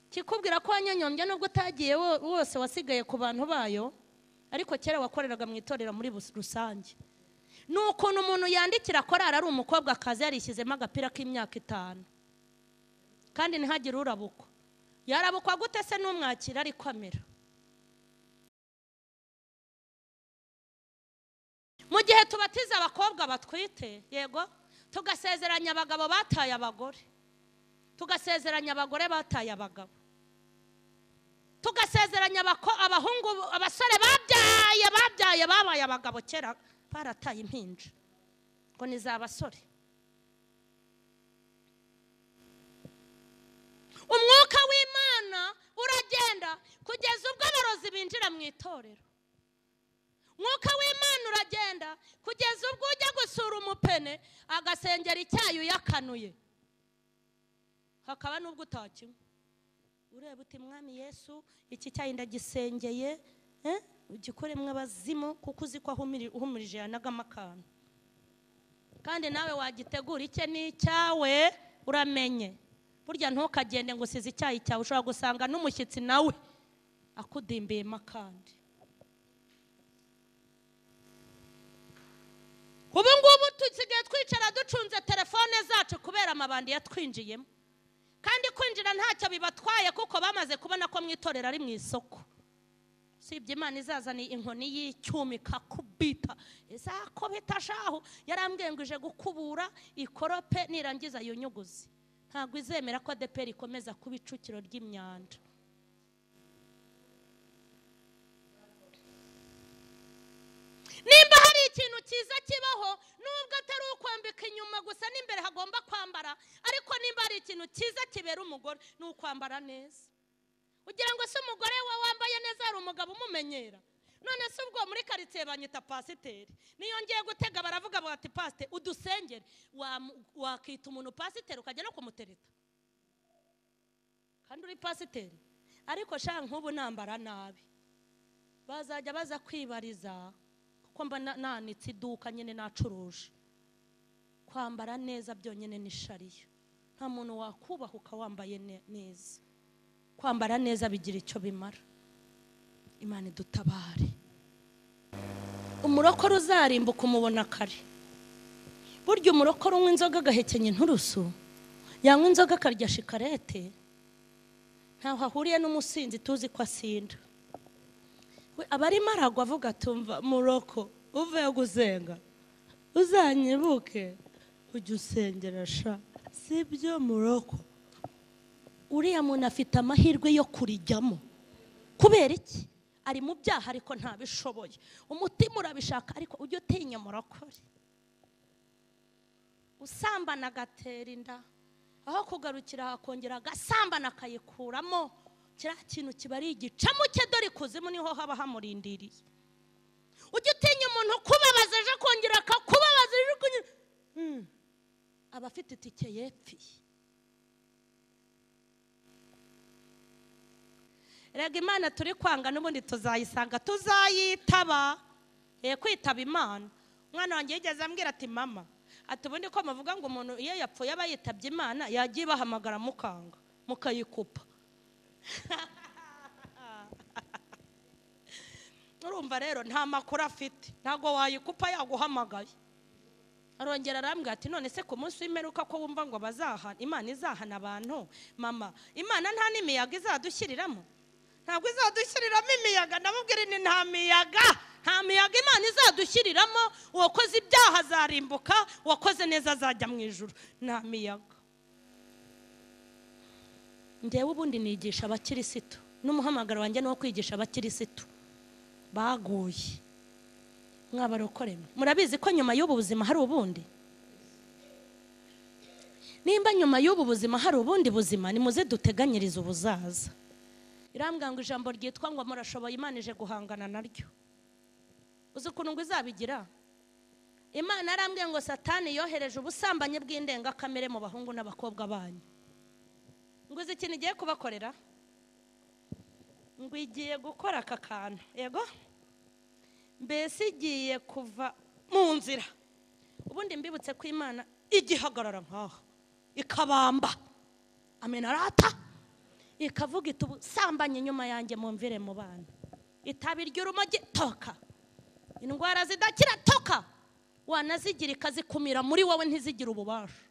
S1: Kikubwira ko wanyonyombye nubwo utagiye wose wasigaye ku bantu bayo, ariko kera wakoreraga mu itorero muri rusange. Nuko umuntu yandikira korari ari umukobwa akazi yarishyizemo agapira k'imyaka 5, kandi ntihagire urabukwa. Yarabukwa gute se n'umwakira ari kamera? Mu gihe tubatiza abakobwa batwite, yego, tugasezeranya abagabo bataye abagore, tugasezeranya abagore bataye abagabo, tugasezeranya abahungu abasore babyaye babaye abagabo kera barataye impinja ngo ni za basore. Umwuka w'Imana uragenda kugeza ubwo abarozi binjira mu itorero. Umwuka w'Imana uragenda kugeza ubwo ujya gusura umupene agasengera icyayi yakanuye, hakaba nubwo utakinywa. Ureba uti Mwami Yesu, iki cyayi ndagisengeye, ugikoremwe abazimu kuko uzi ko uhumirije yanagama akantu. Kandi nawe wagitegura icye n'icyawe uramenye. Burya ntukagende ngo usize icyayi cyawe, ushobora gusanga n'umushyitsi nawe akudimbiyemo akandi. Ubu ngubu tusigaye twicara ducunze telefone zacu kubera amabandi yatwinjiyemo. Kandi kwinjira ntacyo bibatwaye kuko bamaze kubona ko mwitorera ari mu isoko. Sibye Imana izazana inkoni y'icyuma ikakubita, izakubita shaho. Yarambwiye ngo ije gukubura ikorope nirangiza iyo nyuguzi. Ntabwo izemera ko ADPR ikomeza kuba icukiro ry'imyanda. Nimba hari ikintu cyiza kibaho, nubwo atari ukwambika inyuma gusa, n'imbere hagomba kwambara, ariko nimba hari ikintu cyiza kibera umugore ni ukwambara neza. Ugira ngo se umugore we wambaye neza ari umugabo umumenyera? None se ubwo muri quartier banyita pasiteri, niyo ngiye gutega baravuga bati pasite udusengere, wakita umuntu pasiteri ukajya no kumutereta kandi uri pasiteri? Ariko sha nk'ubu nambara nabi bazajya baza kwibariza kuko mba nanitse iduka nyine nacuruje. kwambara neza byonyine ni shariya. Nta muntu wakubahuka wambaye neza. Kwambara neza bigira icyo bimara. Imana idutabare. Umurokore uzarimbuka umubona kare. Burya umurokore unywa inzoga agahekenye inturusu, yanywa inzoga akarya shikarete, ntaho ahuriye n'umusinzi tuzi ko asinda. We abarimo aragwa avuga tumva muroko uvuye gusenga uzanyibuke ujye usengera sha. Sibyo muroko. Uriya muntu afite amahirwe yo kurijyamo. Kubera iki? Ari mu byaha ariko ntabishoboye. Umutima urabishaka ariko ujye utinya murokore. Usambana agatera inda, aho kugarukira hakongera agasambana akayikuramo. Kiriya kintu kiba ari igicamo cye, dore ikuzimu niho haba hamurindiriye. Ujye utinya umuntu kubabaza aje kongera akakubabaza ejo aba afite itike yepfiye. Rega Imana turi kwanga n'ubundi tuzayisanga, tuzayitaba. Kwitaba Imana. Umwana wanjye yigeze ambwira ati mama, ati ubundi ko muvuga ngo umuntu iyo yapfuye aba yitabye Imana, yagiye bahamagara mukanga mukayikupa. Urumva rero nta makuru afite, ntago wayikupa yaguhamagaye. Arongera arambwira ati none se ku munsi w'imperuka ko wumva ngo bazahana, Imana izahana abantu mama, Imana nta n'imiyaga izadushyiriramo? Ntabwo izadushyiriramo imiyaga. Ndamubwira ni nta miyaga, nta miyaga Imana izadushyiriramo. Uwakoze ibyaha azarimbuka, uwakoze neza azajya mu ijuru. Nta miyaga. Ngewe ubundi nigisha abakirisitu, n'umuhamagaro wanjye no kwigisha abakirisitu baguye. Mwabarokore murabizi ko nyuma y'ubu buzima hari ubundi? Nimba nyuma y'ubu buzima hari ubundi buzima, ni muze duteganyiriza ubuzaza. Irambwira ngo ijambo ryitwa ngo murashoboye, Imana ije guhangana naryo. Uzi ukuntu ngo izabigira? Imana arambwira ngo Satani yohereje ubusambanyi bw'indengakamere mu bahungu n'abakobwa banyu. Ngo uzi ikintu igiye kubakorera? Ngo igiye gukora aka kantu, yego mbese igiye kuva mu nzira. Ubundi mbibutse ko Imana igihagarara nkaho ikabamba amenarata, ikavuga iti ubusambanye nyuma yanjye mumvire mu bana. Itabirya urumogi toka, indwara zidakira toka, wanazigira ikazikumira muri wowe ntizigira ububasha.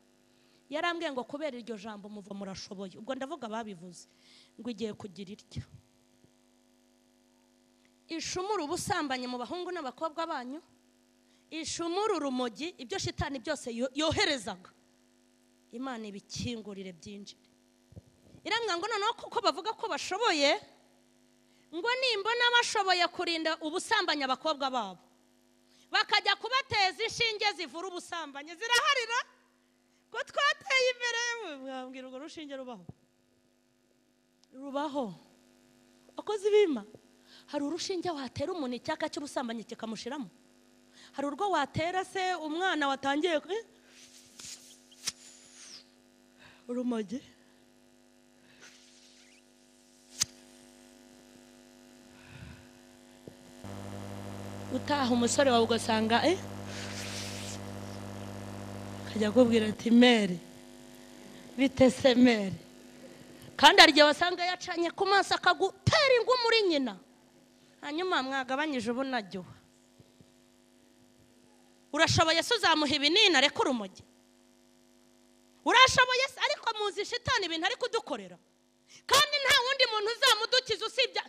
S1: Yarambwiye ngo kubera iryo jambo muva murashoboye. Ubwo ndavuga babivuze ngo igiye kugira iryo ishumura ubusambanye mu bahungu n'abakobwa banyu, ishumura urumogi, ibyo shitani byose yoherezaga, Imana ibikingurire byinjire. Irambwira ngo noneho kuko bavuga ko bashoboye, ngo nimbona bashoboye kurinda ubusambanye abakobwa babo, bakajya kubateza inshinge zivura ubusambanye. Ziraharira ko twateye imbere. Mwambwira urwo rushinge rubaho akoze ibima. Hari urushinge watera umuntu icyaka cy'ubusambanyi kikamushiramo? Hari urwo watera se umwana watangiye urumogi? Utaha umusore wawe ugasanga kajya kubwira ati mere bitese mere, kandi arya wasanga yacanye ku maso akagutera ingwa muri nyina, hanyuma mwagabanyije ubunaryoha. Urashoboye se uzamuha ibinini areka urumogi? Urashoboye se? Ariko muzi shitani ibintu ari kudukorera, kandi nta wundi muntu uzamudukiza usibye.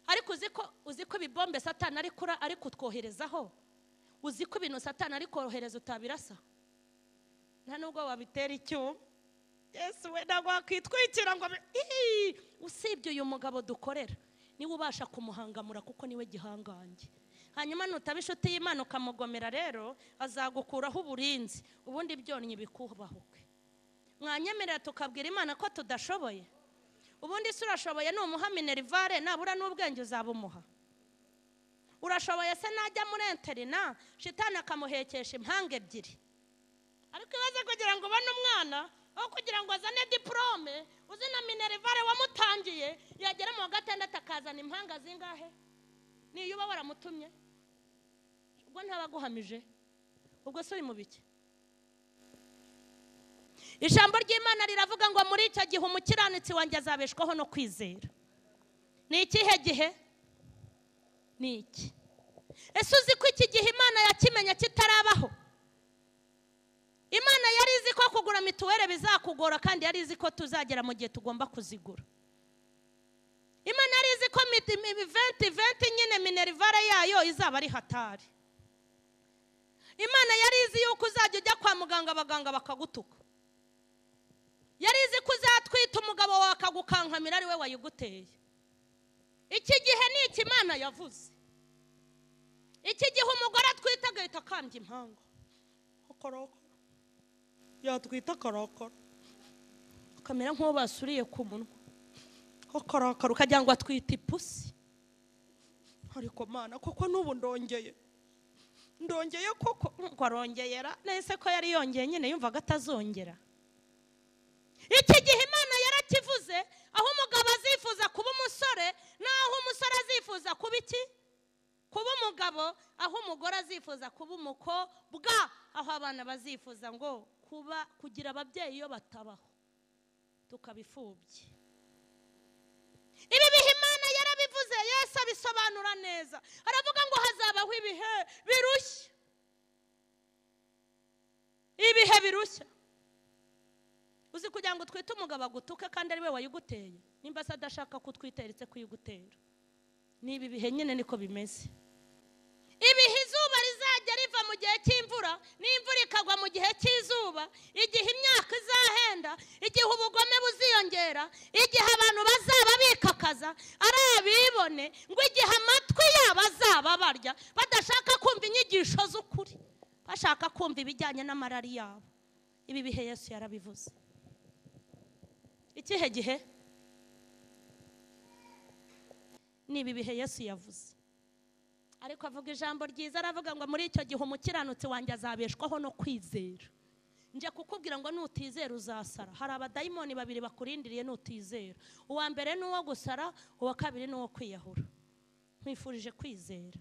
S1: Ariko uzi ko ibibombe Satani ari kutwoherezaho, uzi ko ibintu Satani ari kohereza utabirasa, nta nubwo wabitera icyuma. Yesu we ntabwo wakwitwikira ngo usibye uyu mugabo dukorera niwe ubasha kumuhangamura, kuko niwe gihangange. Hanyuma nutaba inshuti y'Imana ukamugomera, rero azagukuraho uburinzi, ubundi byonnyi bikubahuke. Mwanyemerera tukabwira Imana ko tudashoboye? Ubundi se urashoboye n'umuha minerivare, nabura n'ubwenge uzabumuha? Urashoboye se najya muri interina shitani akamuhekesha impanga ebyiri? Ariko ibaze kugira ngo ubone umwana, aho kugira ngo azane diplome, uzi na minerivare wamutangiye, yagera mu wa gatandatu akazana impanga zingahe? Niyo uba waramutumye ubwo ntabaguhamije, ubwo se uri mu biki? ijambo ry'Imana riravuga ngo muri icyo gihe umukiranutsi wanjye azabeshwaho no kwizera. Ni ikihe gihe? Ni iki? Ese uzi ko iki gihe Imana yakimenya kitarabaho? Imana yari izi ko kugura mituweli bizakugora, kandi yari izi ko tuzagera mu gihe tugomba kuzigura. Imana yari izi ko 2020 nyine minerivare yayo izaba ari hatari. Imana yari izi yuko uzajya ujya kwa muganga abaganga bakagutuka. Yari izi ko uzatwita umugabo wawe akagukankamira ari we wayiguteye. Iki gihe ni iki Imana yavuze. Iki gihe umugore atwita agahita akambya impanga. Yatwita akarakara. Akamera nk'uwo basuriye ku munwa. Akarakara ukagira ngo atwite ipusi. Ariko Mana koko n'ubu ndongeye koko ngo arongeyera. Nese ko yari yongeye nyine yumvaga atazongera. Iki gihe Imana yarakivuze, aho umugabo azifuza kuba umusore, naho umusore azifuza kuba iki? Kuba umugabo, aho umugore azifuza kuba umukobwa, aho abana bazifuza ngo kugira ababyeyi iyo batabaho tukabifubye. Ibi bihe Imana yarabivuze, Yesu abisobanura neza. Aravuga ngo hazabaho ibihe birushya. Ibihe birushya. Uzi kugira ngo twite umugabo agutuke kandi ari we wayiguteye, nimba se adashaka kutwiteretse kuyigutera. Ni ibi bihe nyine niko bimeze. Ibihe izuba rizajya riva mu gihe cy'imvura, n'imvura ikagwa mu gihe cy'izuba, igihe imyaka izahenda, igihe ubugome buziyongera, igihe abantu bazaba bikakaza ari abibone, ngo igihe amatwi yabo azaba barya badashaka kumva inyigisho z'ukuri, bashaka kumva ibijyanye n'amarari yabo. Ibi bihe Yesu yarabivuze. Ikihe gihe? Ni ibi bihe Yesu yavuze. Ariko avuga ijambo ryiza, aravuga ngo muri icyo gihe umukiranutsi wanjye azabeshwaho no kwizera. Nje kukubwira ngo nutizera uzasara. Hari abadayimoni babiri bakurindiriye nutizera. Uwa mbere ni uwo gusara, uwa kabiri ni uwo kwiyahura. Nkwifurije kwizera.